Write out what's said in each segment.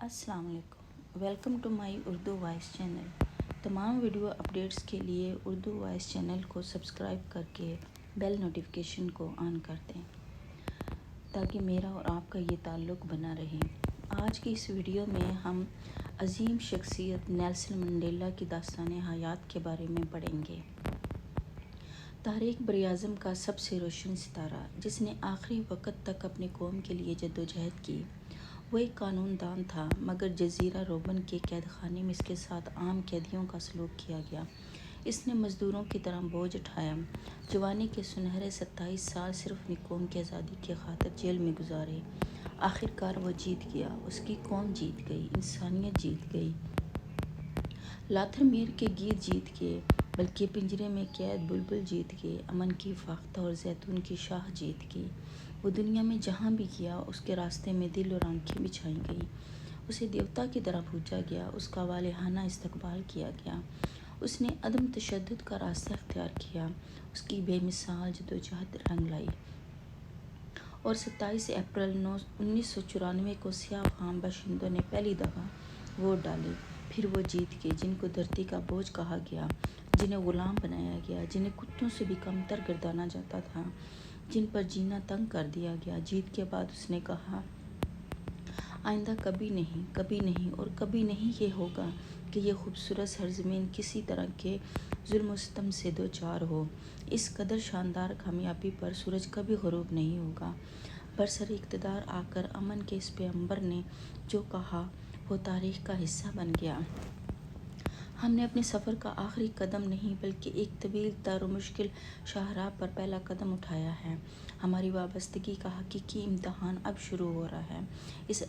السلام علیکم، welcome to my Urdu voice channel. تمام ویڈیو اپڈیٹس کے لیے اردو وائس چینل کو سبسکرائب کر کے بیل نوٹیفیکیشن کو آن کر دیں تاکہ میرا اور آپ کا یہ تعلق بنا رہے۔ آج کی اس ویڈیو میں ہم عظیم شخصیت نیلسن منڈیلا کی داستان حیات کے بارے میں پڑھیں گے۔ تاریخ براعظم کا سب سے روشن ستارہ، جس نے آخری وقت تک اپنی قوم کے لیے جدوجہد کی، وہ ایک قانون دان تھا، مگر جزیرہ روبن کے قید خانے میں اس کے ساتھ عام قیدیوں کا سلوک کیا گیا۔ اس نے مزدوروں کی طرح بوجھ اٹھایا، جوانی کے سنہرے 27 سال صرف اپنی قوم کی آزادی کی خاطر جیل میں گزارے۔ آخر کار وہ جیت گیا، اس کی قوم جیت گئی، انسانیت جیت گئی۔ لاتھر میر کے گیت جیت گئے، بلکہ پنجرے میں قید بلبل جیت گئے، امن کی فاختہ اور زیتون کی شاخ جیت گئی۔ وہ دنیا میں جہاں بھی گیا، اس کے راستے میں دل اور آنکھیں بچھائی گئیں۔ اسے دیوتا کی طرح پوجا گیا، اس کا والہانہ استقبال کیا گیا۔ اس نے عدم تشدد کا راستہ اختیار کیا، اس کی بے مثال جدوجہد رنگ لائی۔ اور 27 اپریل 1994 کو سیاہ فام باشندوں نے پہلی دفعہ ووٹ ڈالے۔ پھر وہ جیت گئے، جن کو دھرتی کا بوجھ کہا گیا، جنہیں غلام بنایا گیا، جنہیں کتوں سے بھی کمتر گردانا جاتا تھا، جن پر جینا تنگ کر دیا گیا۔ جیت کے بعد اس نے کہا، آئندہ کبھی نہیں، کبھی نہیں اور کبھی نہیں یہ ہوگا کہ یہ خوبصورت سرزمین کسی طرح کے ظلم و ستم سے دوچار ہو۔ اس قدر شاندار کامیابی پر سورج کبھی غروب نہیں ہوگا۔ برسر اقتدار آ کر امن کے اس پیغمبر نے جو کہا، وہ تاریخ کا حصہ بن گیا۔ ہم نے اپنے سفر کا آخری قدم نہیں، بلکہ ایک طویل تر و مشکل شاہراہ پر پہلا قدم اٹھایا ہے۔ ہماری وابستگی کا حقیقی امتحان اب شروع ہو رہا ہے۔ اس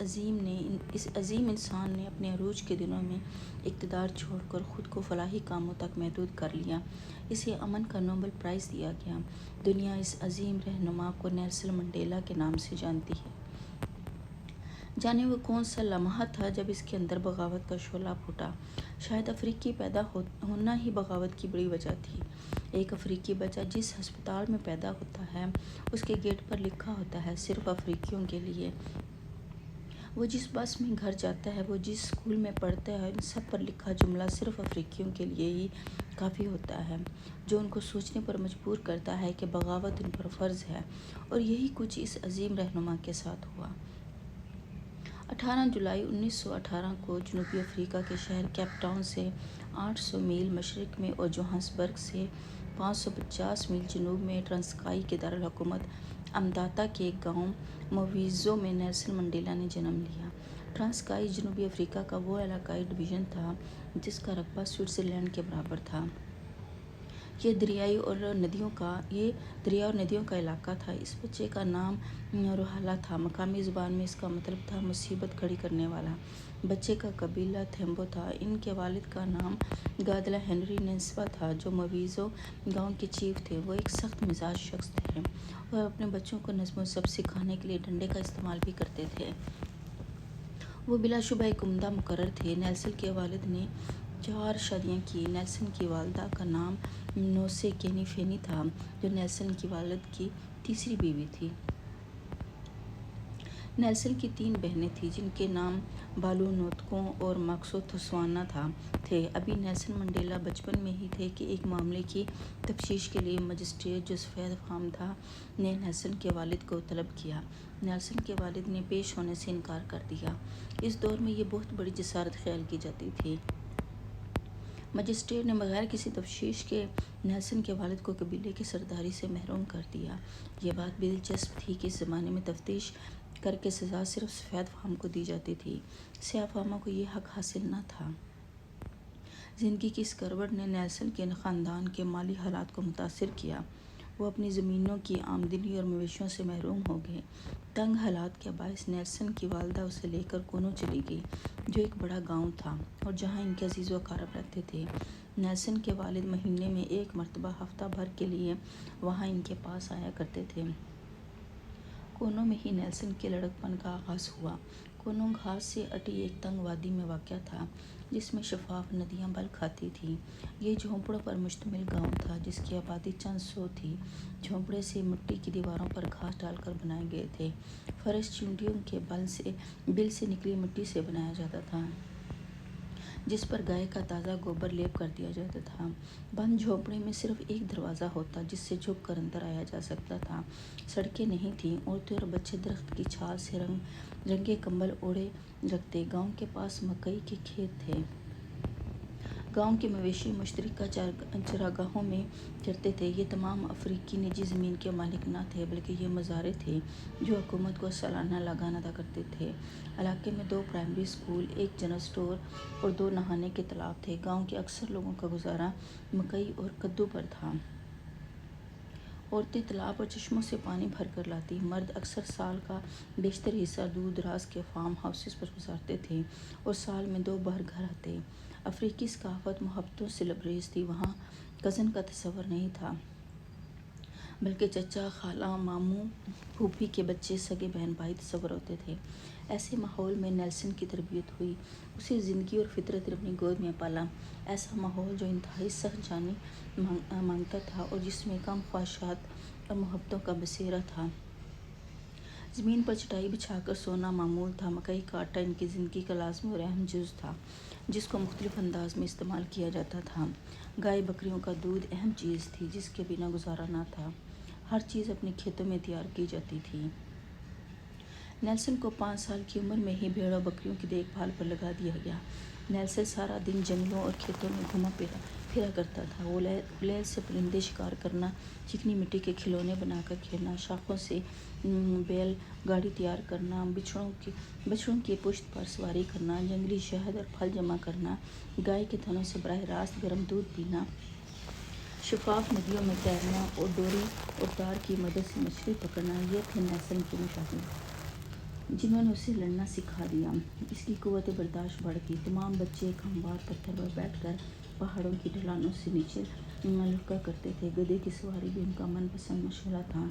عظیم انسان نے اپنے عروج کے دنوں میں اقتدار چھوڑ کر خود کو فلاحی کاموں تک محدود کر لیا۔ اسے امن کا نوبل پرائز دیا گیا۔ دنیا اس عظیم رہنما کو نیلسن منڈیلا کے نام سے جانتی ہے۔ جانے وہ کون سا لمحہ تھا جب اس کے اندر بغاوت کا شعلہ پھوٹا۔ شاید افریقی پیدا ہونا ہی بغاوت کی بڑی وجہ تھی۔ ایک افریقی بچہ جس ہسپتال میں پیدا ہوتا ہے، اس کے گیٹ پر لکھا ہوتا ہے، صرف افریقیوں کے لیے۔ وہ جس بس میں گھر جاتا ہے، وہ جس اسکول میں پڑھتا ہے، ان سب پر لکھا جملہ صرف افریقیوں کے لیے ہی کافی ہوتا ہے، جو ان کو سوچنے پر مجبور کرتا ہے کہ بغاوت ان پر فرض ہے۔ اور یہی کچھ اس عظیم رہنما کے ساتھ ہوا۔ 18 جولائی 1918 کو جنوبی افریقہ کے شہر کیپ ٹاؤن سے 800 میل مشرق میں اور جوہانسبرگ سے 550 میل جنوب میں ٹرانسکائی کے دارالحکومت امداتا کے ایک گاؤں موزیمبو میں نیلسن منڈیلا نے جنم لیا۔ ٹرانسکائی جنوبی افریقہ کا وہ علاقائی ڈویژن تھا جس کا رقبہ سوئٹزرلینڈ کے برابر تھا۔ یہ دریاؤں اور ندیوں کا علاقہ تھا۔ اس بچے کا نام روہیلا تھا۔ مقامی زبان میں اس کا مطلب تھا مصیبت کھڑی کرنے والا۔ بچے کا قبیلہ تھیمبو تھا۔ ان کے والد کا نام گادلا ہنری نینسبا تھا، جو موزیمبو گاؤں کے چیف تھے۔ وہ ایک سخت مزاج شخص تھے اور اپنے بچوں کو نظم و ضبط سکھانے کے لیے ڈنڈے کا استعمال بھی کرتے تھے۔ وہ بلا شبہ ایک عمدہ مقرر تھے۔ نیلسن کے والد نے 4 شادیاں کیں۔ نیلسن کی والدہ کا نام نوسیکینی فینی تھا، جو نیلسن کے والد کی تیسری بیوی تھی۔ نیلسن کی 3 بہنیں تھیں، جن کے نام بالو نوتکو اور ماکسو تھوسوانا تھے۔ ابھی نیلسن منڈیلا بچپن میں ہی تھے کہ ایک معاملے کی تفتیش کے لیے مجسٹریٹ، جو سفید فام تھا، نے نیلسن کے والد کو طلب کیا۔ نیلسن کے والد نے پیش ہونے سے انکار کر دیا۔ اس دور میں یہ بہت بڑی جسارت خیال کی جاتی تھی۔ مجسٹریٹ نے بغیر کسی تفتیش کے نیلسن کے والد کو قبیلے کی سرداری سے محروم کر دیا۔ یہ بات بھی دلچسپ تھی کہ اس زمانے میں تفتیش کر کے سزا صرف سفید فام کو دی جاتی تھی، سیاہ فاموں کو یہ حق حاصل نہ تھا۔ زندگی کی اس کروٹ نے نیلسن کے خاندان کے مالی حالات کو متاثر کیا۔ وہ اپنی زمینوں کی آمدنی اور مویشیوں سے محروم ہو گئے۔ تنگ حالات کے باعث نیلسن کی والدہ اسے لے کر کونو چلی گئی، جو ایک بڑا گاؤں تھا اور جہاں ان کے عزیز و اقارب رہتے تھے۔ نیلسن کے والد مہینے میں ایک مرتبہ ہفتہ بھر کے لیے وہاں ان کے پاس آیا کرتے تھے۔ کونو میں ہی نیلسن کے لڑکپن کا آغاز ہوا۔ کونوں گھاس سے اٹی ایک تنگ وادی میں واقع تھا جس میں شفاف ندیاں بل کھاتی تھیں۔ یہ جھونپڑوں پر مشتمل گاؤں تھا جس کی آبادی چند سو تھی۔ جھونپڑے سے مٹی کی دیواروں پر گھاس ڈال کر بنائے گئے تھے۔ فرش چیونٹیوں کے بل سے نکلی مٹی سے بنایا جاتا تھا جس پر گائے کا تازہ گوبر لیپ کر دیا جاتا تھا۔ بند جھونپڑے میں صرف ایک دروازہ ہوتا جس سے جھک کر اندر آیا جا سکتا تھا۔ سڑکیں نہیں تھیں۔ عورتیں اور بچے درخت کی چھال سے رنگے کمبل اوڑھے رکھتے۔ گاؤں کے پاس مکئی کے کھیت تھے۔ گاؤں کے مویشی مشترکہ چراگاہوں میں چرتے تھے۔ یہ تمام افریقی نجی زمین کے مالک نہ تھے بلکہ یہ مزارع تھے جو حکومت کو سالانہ لگان ادا کرتے تھے۔ علاقے میں 2 پرائمری اسکول، 1 جنرل اسٹور اور 2 نہانے کے تالاب تھے۔ گاؤں کے اکثر لوگوں کا گزارا مکئی اور کدو پر تھا۔ عورتیں تالاب اور چشموں سے پانی بھر کر لاتی۔ مرد اکثر سال کا بیشتر حصہ دور دراز کے فارم ہاؤسز پر گزارتے تھے اور سال میں 2 بار گھر آتے۔ افریقی ثقافت محبتوں سے لبریز تھی۔ وہاں کزن کا تصور نہیں تھا بلکہ چچا، خالہ، ماموں، پھوپھی کے بچے، سگے بہن بھائی تصور ہوتے تھے۔ ایسے ماحول میں نیلسن کی تربیت ہوئی۔ اسے زندگی اور فطرت نے اپنی گود میں پالا۔ ایسا ماحول جو انتہائی سخت جانی مانگتا تھا اور جس میں کم خواہشات اور محبتوں کا بسیرا تھا۔ زمین پر چٹائی بچھا کر سونا معمول تھا۔ مکئی کا آٹا ان کی زندگی کا لازمی اور اہم جز تھا جس کو مختلف انداز میں استعمال کیا جاتا تھا۔ گائے بکریوں کا دودھ اہم چیز تھی جس کے بنا گزارا نہ تھا۔ ہر چیز اپنے کھیتوں میں تیار کی جاتی تھی۔ نیلسن کو 5 سال کی عمر میں ہی بھیڑوں بکریوں کی دیکھ بھال پر لگا دیا گیا۔ نیلسن سارا دن جنگلوں اور کھیتوں میں گھوما پھرا کرتا تھا۔ غلیل سے پرندے شکار کرنا، چکنی مٹی کے کھلونے بنا کر کھیلنا، شاخوں سے بیل گاڑی تیار کرنا، بچڑوں کی پشت پر سواری کرنا، جنگلی شہد اور پھل جمع کرنا، گائے کے تھنوں سے براہ راست گرم دودھ پینا، شفاف ندیوں میں تیرنا اور ڈوری اور تار کی مدد سے مچھلی پکڑنا، یہ تھے نیلسن کے مشاغل جنہوں نے اسے لڑنا سکھا دیا۔ اس کی قوت برداشت بڑھ گئی۔ تمام بچے ایک ہموار پتھر پر بیٹھ کر پہاڑوں کی ڈھلانوں سے نیچے لڑکا کرتے تھے۔ گدھے کی سواری بھی ان کا من پسند مشغلہ تھا۔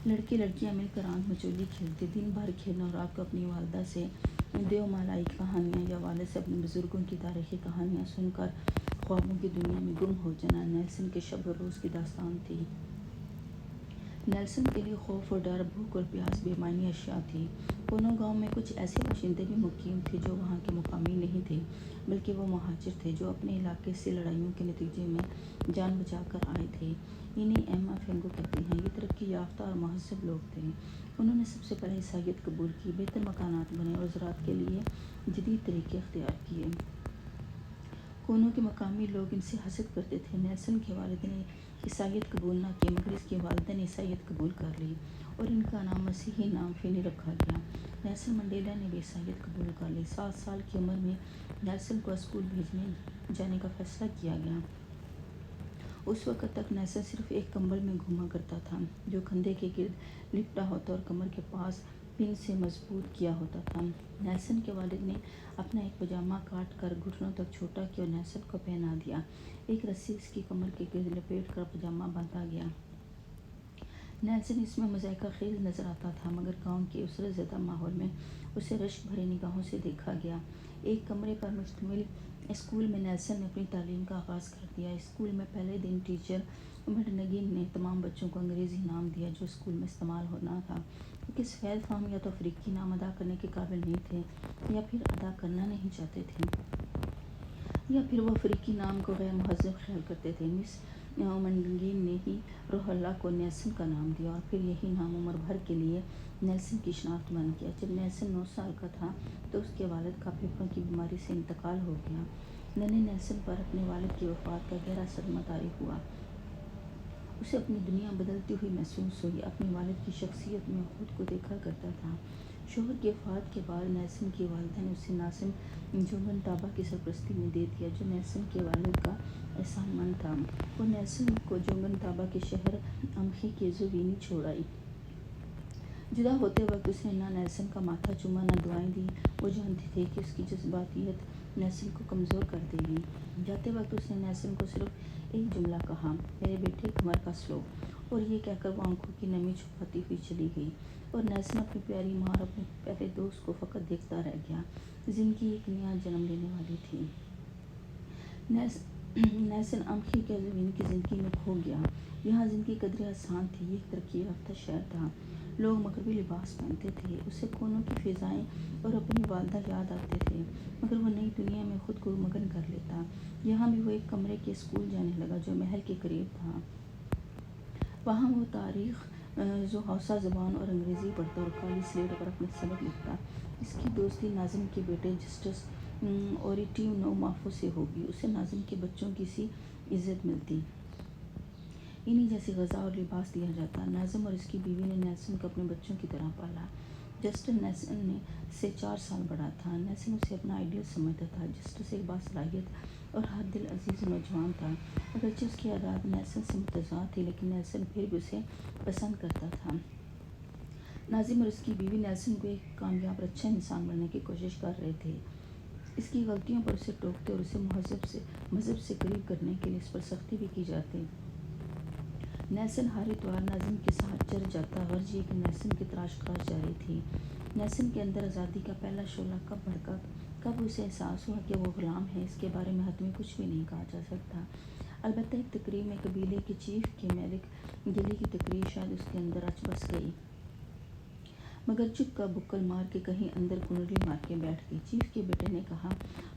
لڑکے لڑکیاں مل کر آنکھ مچولی کھیلتے۔ دن بھر کھیلنا اور رات کو اپنی والدہ سے دیومالائی کہانیاں یا والد سے اپنے بزرگوں کی تاریخی کہانیاں سن کر خوابوں کی دنیا میں گم ہو جانا نیلسن کے شب و روز کی داستان تھی۔ نیلسن کے لیے خوف اور ڈر، بھوک اور پیاس بے معنی اشیاء تھیں۔ کونوں گاؤں میں کچھ ایسے باشندے بھی مقیم تھے جو وہاں کے مقامی نہیں تھے بلکہ وہ مہاجر تھے جو اپنے علاقے سے لڑائیوں کے نتیجے میں جان بچا کر آئے تھے۔ انہیں ایما فینگو کہتے ہیں۔ یہ ترقی یافتہ اور مہذب لوگ تھے۔ انہوں نے سب سے پہلے عیسائیت قبول کی، بہتر مکانات بنائے اور زراعت کے لیے جدید طریقے اختیار کیے۔ کونوں کے مقامی لوگ ان سے حسد کرتے تھے۔ نیلسن کے والد نے عیسائیت قبول نہ کی مگر اس کی والدہ نے عیسائیت قبول کر لی اور ان کا نام مسیحی نام فینی رکھا گیا۔ نیلسن منڈیلا نے بھی عیسائیت قبول کر لی۔ 7 سال کی عمر میں نیلسن کو اسکول بھیجنے جانے کا فیصلہ کیا گیا۔ اس وقت تک نیلسن صرف ایک کمبل میں گھوما کرتا تھا جو کندھے کے گرد لپٹا ہوتا اور کمر کے پاس پن سے مضبوط کیا ہوتا تھا۔ نیلسن کے والد نے اپنا ایک پاجامہ کاٹ کر گھٹنوں تک چھوٹا کیا اور نیلسن کو پہنا دیا۔ ایک رسی اس کی کمر کے گرد لپیٹ کر پاجامہ باندھا گیا۔ نیلسن اس میں مضحکہ خیز نظر آتا تھا مگر گاؤں کے عسرت زدہ ماحول میں اسے رشک بھری نگاہوں سے دیکھا گیا۔ ایک کمرے پر مشتمل اسکول میں نیلسن نے اپنی تعلیم کا آغاز کر دیا۔ اسکول میں پہلے دن ٹیچر مڈنگن نے تمام بچوں کو انگریزی نام دیا جو اسکول میں استعمال ہونا تھا کیونکہ سفید فام یا تو افریقی نام ادا کرنے کے قابل نہیں تھے یا پھر ادا کرنا نہیں چاہتے تھے یا پھر وہ افریقی نام کو غیر مہذب خیال کرتے تھے۔ مس مڈنگن نے ہی روح اللہ کو نیلسن کا نام دیا اور پھر یہی نام عمر بھر کے لیے نیلسن کی شناخت بن گیا۔ جب نیلسن 9 سال کا تھا تو اس کے والد کا پھیپھڑوں کی بیماری سے انتقال ہو گیا۔ ننھے نیلسن پر اپنے والد کی وفات کا گہرا صدمہ طاری ہوا۔ اسے اپنی دنیا بدلتی ہوئی محسوس ہوئی۔ اپنے والد کی شخصیت میں خود کو دیکھا کرتا تھا۔ شوہر کی وفات کے بعد نیلسن کی والدہ نے اسے ناظم جونگن تابا کی سرپرستی میں دے دیا جو نیلسن کے والد کا احسان مند تھا۔ وہ نیلسن کو جونگن تابا کے شہر امخی کے زوینی چھوڑ آئی۔ جدا ہوتے وقت اس نے نہ نیلسن کا ماتھا چوما نہ دعائیں دیں۔ وہ جانتی تھی کہ اس کی جذباتیت نیلسن کو کمزور کر دے گی۔ جاتے وقت اس نے نیلسن کو صرف ایک جملہ کہا، میرے بیٹے کمر کس لو، اور یہ کہہ کر وہ آنکھوں کی نمی چھپاتی ہوئی چلی گئی۔ اور نیلسن اپنی پیاری ماں اور اپنے پیارے دوست کو فقط دیکھتا رہ گیا۔ زندگی ایک نیا جنم لینے والی تھی۔ نیلسن امخی کیزوین کی زندگی میں کھو گیا۔ یہاں زندگی قدرے آسان تھی، یہ ایک ترقی یافتہ شہر تھا، لوگ مغربی لباس پہنتے تھے، اسے کونوں کی فضائیں اور اپنی والدہ یاد آتے تھے، مگر وہ نئی دنیا میں خود کو مگن کر لیتا۔ یہاں بھی وہ ایک کمرے کے اسکول جانے لگا جو محل کے قریب تھا۔ وہاں وہ تاریخ، حوصہ زبان اور انگریزی پڑھتا اور کالی سلیٹ پر اپنے سبق لکھتا۔ اس کی دوستی ناظم کے بیٹے جسٹس اوریٹیو نومافو سے ہوگی۔ اسے ناظم کے بچوں کی سی عزت ملتی، انہی جیسی غذا اور لباس دیا جاتا۔ ناظم اور اس کی بیوی نے نیلسن کو اپنے بچوں کی طرح پالا۔ جسٹس نیلسن سے 4 سال بڑا تھا۔ نیلسن اسے اپنا آئیڈیل سمجھتا تھا۔ جسٹس ایک باصلاحیت اور ہر دل عزیز نوجوان تھا۔ اگرچہ اس کی عادات نیلسن سے متضاد تھی، لیکن نیلسن پھر بھی اسے پسند کرتا تھا۔ ناظم اور اس کی بیوی نیلسن کو ایک کامیاب اور اچھا انسان بنانے کی کوشش کر رہے تھے۔ اس کی غلطیوں پر اسے ٹوکتے اور اسے مذہب سے قریب کرنے کے لیے اس پر سختی بھی کی جاتی۔ نیلسن ہر اتوار ناظم کے ساتھ چرچ جاتا، غرض یہ کہ نیلسن کی تلاش خاص جاری تھی۔ نیلسن کے اندر آزادی کا پہلا شعلہ کب بھڑکا، کب اسے احساس ہوا کہ وہ غلام ہے، اس کے بارے میں حتمی کچھ بھی نہیں کہا جا سکتا۔ البتہ ایک تقریب میں قبیلے کے چیف کے میلک گلی کی تقریر شاید اس کے اندر اچ بس گئی، مگر چپ کا بکل مار کے کہیں اندر کنڈلی مار کے بیٹھ گئی۔ چیف کے بیٹے نے کہا،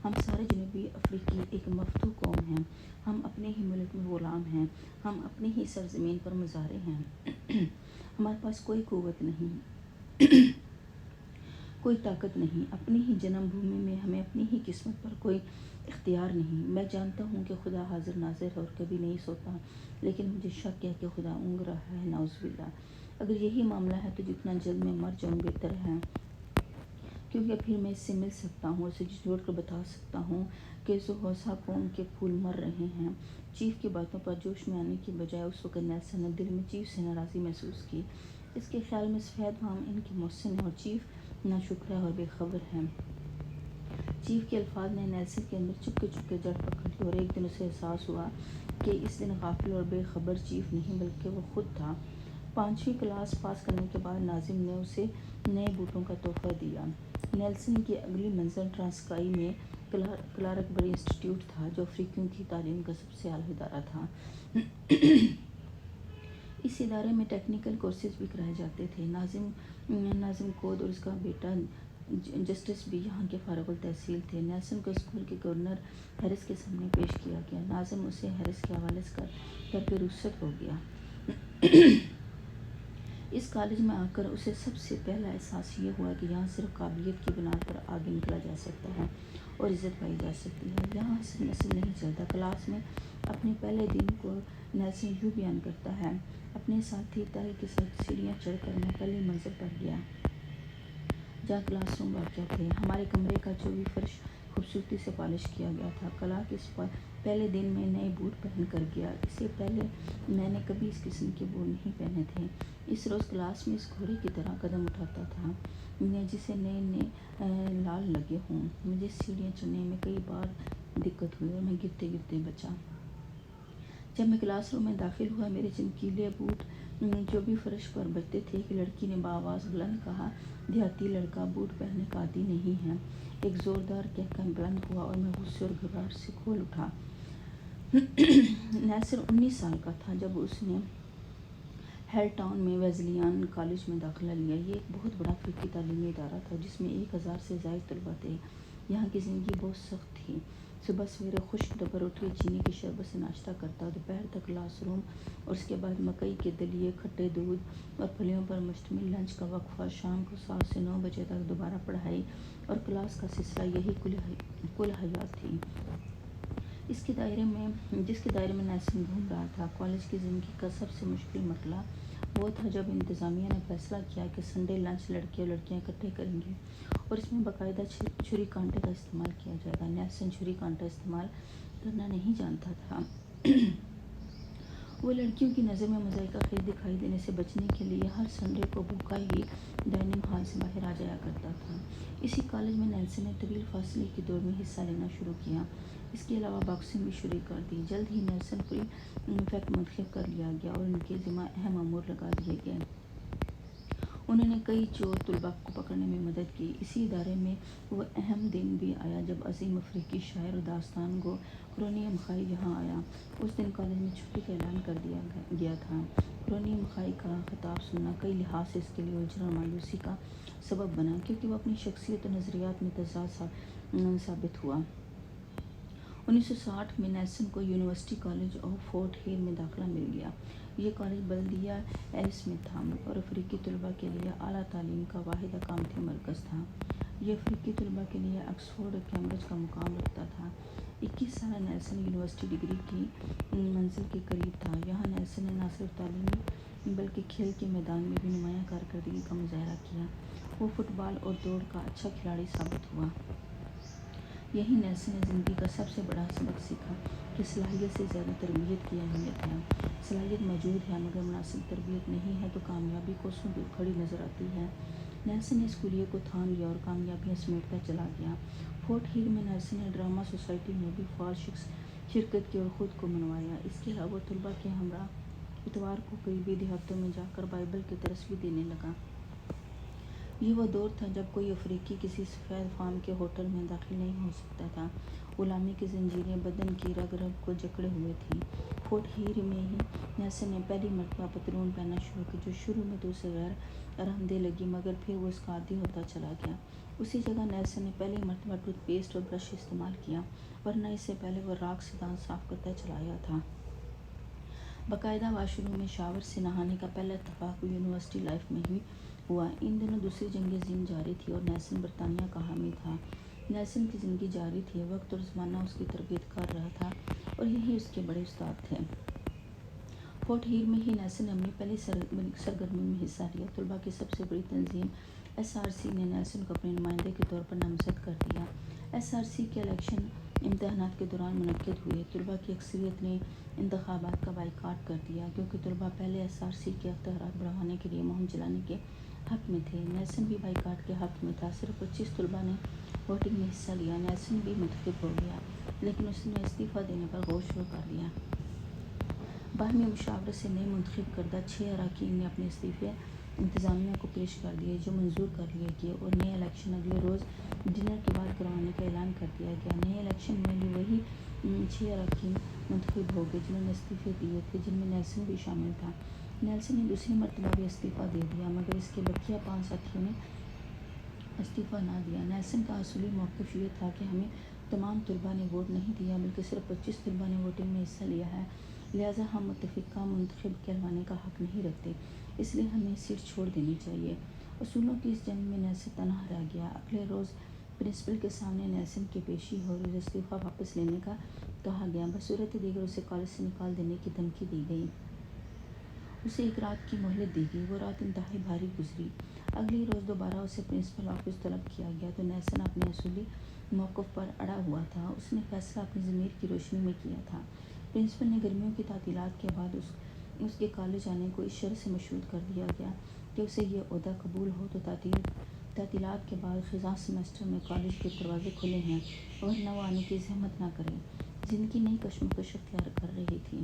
ہم سارے جنوبی افریقی ایک مفتوح قوم ہیں، ہم اپنے ہی ملک میں غلام ہیں، ہم اپنی ہی سرزمین پر مزارع ہیں، ہمارے پاس کوئی قوت نہیں، کوئی طاقت نہیں، اپنی ہی جنم بھومی میں ہمیں اپنی ہی قسمت پر کوئی اختیار نہیں۔ میں جانتا ہوں کہ خدا حاضر ناظر ہے اور کبھی نہیں سوتا، لیکن مجھے شک ہے کہ خدا اونگ رہا ہے، نعوذ باللہ۔ اگر یہی معاملہ ہے تو جتنا جلد میں مر جاؤں بہتر ہے، کیونکہ پھر میں اس سے مل سکتا ہوں اور اسے جھنجھوڑ کر بتا سکتا ہوں کہ زوحوسا قوم کے پھول مر رہے ہیں۔ چیف کی باتوں پر جوش میں آنے کی بجائے اس وقت نیلسن نے دل میں چیف سے ناراضی محسوس کی۔ اس کے خیال میں سفید عوام ان کے محسن ہیں اور چیف ناشکرا اور بے خبر ہے۔ چیف کے الفاظ نے نیلسن کے اندر چپکے جڑ پکڑ لی اور ایک دن اسے احساس ہوا کہ اس دن غافل اور بے خبر چیف نہیں بلکہ وہ خود تھا۔ 5ویں کلاس پاس کرنے کے بعد ناظم نے اسے نئے بوٹوں کا تحفہ دیا۔ نیلسن کی اگلی منزل ٹرانسکائی میں کلارکبری انسٹی ٹیوٹ تھا، جو افریقیوں کی تعلیم کا سب سے اعلیٰ ادارہ تھا۔ اس ادارے میں ٹیکنیکل کورسز بھی کرائے جاتے تھے۔ ناظم کود اور اس کا بیٹا جسٹس بھی یہاں کے فارغ التحصیل تھے۔ نیلسن کو اسکول کے گورنر ہیرس کے سامنے پیش کیا گیا۔ ناظم اسے ہیرس کے حوالے کر کے رخصت ہو گیا۔ اس کالج میں آ کر اسے سب سے پہلا احساس یہ ہوا کہ یہاں صرف قابلیت کی بنا پر آگے نکلا جا سکتا ہے اور عزت پائی جا سکتی ہے۔ یہاں حسب نسب نہیں چلتا۔ کلاس میں اپنے پہلے دن کو نیلسن یوں بیان کرتا ہے، اپنے ساتھی طارق کے ساتھ سیڑھیاں چڑھ کر میں پہلی منزل پر گیا جہاں کلاس روم واقع تھے۔ ہمارے کمرے کا جو بھی فرش خوبصورتی سے پالش کیا گیا تھا۔ کلاس اس پہلے دن میں نئے بوٹ پہن کر گیا، اس سے پہلے میں نے کبھی اس قسم کے بوٹ نہیں پہنے تھے۔ اس روز کلاس میں اس گھوڑے کی طرح قدم اٹھاتا تھا جسے نئے لال لگے ہوں۔ مجھے سیڑھیاں چڑھنے میں کئی بار دقت ہوئی اور میں گرتے گرتے بچا۔ جب میں کلاس روم میں داخل ہوا، میرے چمکیلے بوٹ جو بھی فرش پر بجتے تھے، ایک لڑکی نے بآواز بلند کہا، دیہاتی لڑکا بوٹ پہننے کا عادی نہیں ہے۔ ایک زوردار قہقہ بلند ہوا اور میں غصے اور گھبراہٹ سے کھول اٹھا۔ نیلسن 19 سال کا تھا جب اس نے ہیل ٹاؤن میں ویزلین کالج میں داخلہ لیا۔ یہ ایک بہت بڑا افریقی تعلیمی ادارہ تھا جس میں 1000 سے زائد طلباء تھے۔ یہاں کی زندگی بہت سخت تھی۔ صبح سویرے خشک ڈبر روٹی اور چینی کی شربت سے ناشتہ کرتا، دوپہر تک کلاس روم اور اس کے بعد مکئی کے دلیے، کھٹے دودھ اور پھلیوں پر مشتمل لنچ کا وقفہ، شام کو 7 سے 9 بجے تک دوبارہ پڑھائی اور کلاس کا سلسلہ، یہی کل حیات تھی۔ جس کے دائرے میں نیلسن گھوم رہا تھا۔ کالج کی زندگی کا سب سے مشکل مرحلہ وہ تھا جب انتظامیہ نے فیصلہ کیا کہ سنڈے لنچ لڑکے اور لڑکیاں اکٹھے کریں گے اور اس میں باقاعدہ چھری کانٹے کا استعمال کیا جائے گا۔ نیلسن چھری کانٹا استعمال کرنا نہیں جانتا تھا۔ وہ لڑکیوں کی نظر میں مضحکہ خیز دکھائی دینے سے بچنے کے لیے ہر سنڈے کو بھوکا ہی ڈائننگ ہال سے باہر آ جایا کرتا تھا۔ اسی کالج میں نیلسن نے طویل فاصلے کی دوڑ میں حصہ لینا شروع کیا۔ اس کے علاوہ باکسنگ بھی شروع کر دی۔ جلد ہی نیلسن پری فیکٹ منتخب کر لیا گیا اور ان کے ذمہ اہم امور لگا دیے گئے۔ انہوں نے کئی چور طلباء کو پکڑنے میں مدد کی۔ اسی ادارے میں وہ اہم دن بھی آیا جب عظیم افریقی شاعر اور داستان گو قرونی مکائی یہاں آیا۔ اس دن کالج میں چھٹی کا اعلان کر دیا گیا تھا۔ قرونی مکائی کا خطاب سننا کئی لحاظ سے اس کے لیے الجھن اور مایوسی کا سبب بنا، کیونکہ وہ اپنی شخصیت اور نظریات میں تضاد ثابت ہوا۔ 1960 میں نیلسن کو University College of Fort Hare میں داخلہ مل گیا۔ یہ کالج بلدیہ ایلس میں تھا اور افریقی طلباء کے لیے اعلیٰ تعلیم کا واحد اقامتی مرکز تھا۔ یہ افریقی طلباء کے لیے آکسفورڈ اور کیمبرج کا مقام رکھتا تھا۔ 21 سالہ نیلسن یونیورسٹی ڈگری کی منزل کے قریب تھا۔ یہاں نیلسن نے نہ صرف تعلیمی بلکہ کھیل کے میدان میں بھی نمایاں کارکردگی کا مظاہرہ کیا۔ وہ فٹ بال اور دوڑ کا اچھا کھلاڑی ثابت ہوا۔ یہیں نیلسن نے زندگی کا سب سے بڑا سبق سیکھا کہ صلاحیت سے زیادہ تربیت کی اہمیت ہے۔ صلاحیت موجود ہے مگر مناسب تربیت نہیں ہے تو کامیابی کوسوں دور کھڑی نظر آتی ہے۔ نیلسن نے اسکولیے کو تھام لیا اور کامیابیاں سمیٹتا چلا گیا۔ فورٹ ہیل میں نیلسن نے ڈرامہ سوسائٹی میں بھی فعال شرکت کی اور خود کو منوایا۔ اس کے علاوہ طلباء کے ہمراہ اتوار کو قریبی دیہاتوں میں جا کر بائبل کی درس بھی دینے لگا۔ یہ وہ دور تھا جب کوئی افریقی کسی سفید فام کے ہوٹل میں داخل نہیں ہو سکتا تھا۔ غلامی کی زنجیریں بدن کی رگ رگ کو جکڑے ہوئے تھیں۔ فورٹ ہیل میں ہی نیلسن نے پہلی مرتبہ پتلون پہننا شروع کی، جو شروع میں تو اسے غیر آرام دہ لگی مگر پھر وہ اس کا عادی ہوتا چلا گیا۔ اسی جگہ نیلسن نے پہلی مرتبہ ٹوتھ پیسٹ اور برش استعمال کیا، ورنہ اس سے پہلے وہ راکھ سے دانت صاف کرتا چلا آیا تھا۔ باقاعدہ واش روم میں شاور سے نہانے کا پہلا اتفاق یونیورسٹی لائف میں ہی ہوا۔ ان دنوں دوسری جنگ عظیم جاری تھی اور نیلسن برطانیہ کا حامی تھا۔ نیلسن کی زندگی جاری تھی، وقت اور زمانہ اس کی تربیت کر رہا تھا اور یہی اس کے بڑے استاد تھے۔ فورٹ ہیل میں ہی نیلسن نے اپنی پہلی سرگرمی میں حصہ لیا۔ طلباء کی سب سے بڑی تنظیم ایس آر سی نے نیلسن کو اپنے نمائندے کے طور پر نامزد کر دیا۔ ایس آر سی کے الیکشن امتحانات کے دوران منعقد ہوئے۔ طلباء کی اکثریت نے انتخابات کا بائیکاٹ کر دیا کیونکہ طلباء پہلے ایس آر سی کے اختیارات بڑھانے کے لیے مہم چلانے کے حق میں تھے۔ نیلسن بھی بائیکاٹ کے حق میں تھا۔ صرف 25 طلباء نے ووٹنگ میں حصہ لیا۔ نیلسن بھی منتخب ہو گیا لیکن اس نے استعفیٰ دینے پر غور شروع کر لیا۔ باہمی مشاورت سے نئے منتخب کردہ 6 اراکین نے اپنے استعفے انتظامیہ کو پیش کر دیے، جو منظور کر لیے گئے اور نئے الیکشن اگلے روز ڈنر کے بعد کروانے کا اعلان کر دیا گیا۔ نئے الیکشن میں بھی وہی 6 اراکین منتخب ہو گئے جنہوں نے استعفے دیے تھے، جن میں نیلسن بھی شامل تھا۔ نیلسن نے دوسری مرتبہ بھی استعفیٰ دے دیا مگر اس کے بقیہ 5 ساتھیوں نے استعفیٰ نہ دیا۔ نیلسن کا اصولی موقف یہ تھا کہ ہمیں تمام طلباء نے ووٹ نہیں دیا بلکہ صرف 25 طلباء نے ووٹنگ میں حصہ لیا ہے، لہٰذا ہم متفقہ منتخب کہلوانے کا حق نہیں رکھتے، اس لیے ہمیں سیٹ چھوڑ دینی چاہیے۔ اصولوں کی اس جنگ میں نیلسن تنہا رہ گیا۔ اگلے روز پرنسپل کے سامنے نیلسن کی پیشی ہوئی اور استعفیٰ واپس لینے کا کہا گیا۔ بصورت دیگر اسے کالج سے نکال دینے کی دھمکی دی گئی۔ اسے 1 رات کی مہلت دی گئی۔ وہ رات انتہائی بھاری گزری۔ اگلے روز دوبارہ اسے پرنسپل آفس طلب کیا گیا تو نیلسن اپنے اصولی موقف پر اڑا ہوا تھا۔ اس نے فیصلہ اپنی ضمیر کی روشنی میں کیا تھا۔ پرنسپل نے گرمیوں کی تعطیلات کے بعد اس کے کالج آنے کو اس شرط سے مشروط کر دیا گیا کہ اسے یہ عہدہ قبول ہو تو تعطیلات کے بعد خزاں سیمسٹر میں کالج کے دروازے کھلے ہیں، ورنہ وہ آنے کی زحمت نہ کرے۔ زندگی نئی کشمکش اختیار کر رہی تھی۔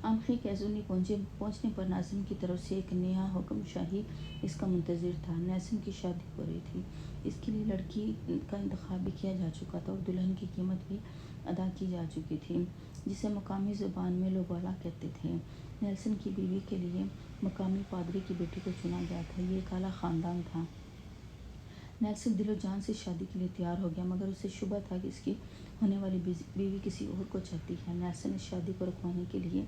آخری کیزونی پہنچنے پر ناظم کی طرف سے ایک نیا حکم شاہی اس کا منتظر تھا۔ نیلسن کی شادی ہو رہی تھی۔ اس کے لیے لڑکی کا انتخاب بھی کیا جا چکا تھا اور دلہن کی قیمت بھی ادا کی جا چکی تھی، جسے مقامی زبان میں لوبالا کہتے تھے۔ نیلسن کی بیوی کے لیے مقامی پادری کی بیٹی کو چنا گیا تھا۔ یہ ایک اعلیٰ خاندان تھا۔ نیلسن دل و جان سے شادی کے لیے تیار ہو گیا مگر اسے شبہ تھا کہ اس کی ہونے والی بیوی کسی اور کو چاہتی ہے۔ نیلسن نے شادی کو رکوانے کے لیے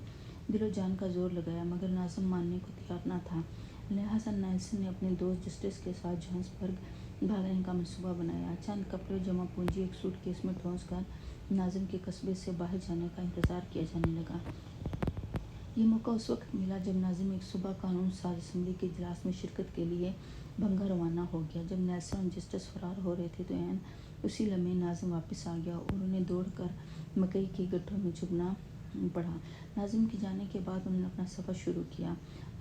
دل و جان کا زور لگایا مگر ناظم ماننے کو تیار نہ تھا، لہٰذا نیلسن نے اپنے دوست جسٹس کے ساتھ جوہانسبرگ بھاگنے کا منصوبہ بنایا۔ چند کپڑے جمع پونجی ایک سوٹ کیس میں ٹھونس کر ناظم کے قصبے سے باہر جانے کا انتظار کیا جانے لگا۔ یہ موقع اس وقت ملا جب ناظم ایک صبح قانون ساز اسمبلی کے اجلاس میں شرکت کے لیے بنگا روانہ ہو گیا۔ جب نیلسن اور جسٹس فرار ہو رہے تھے تو عین اسی لمحے ناظم واپس آ گیا اور انہیں دوڑ کر مکئی کے گٹھوں میں چھپنا پڑا۔ ناظم کے جانے کے بعد انہوں نے اپنا سفر شروع کیا۔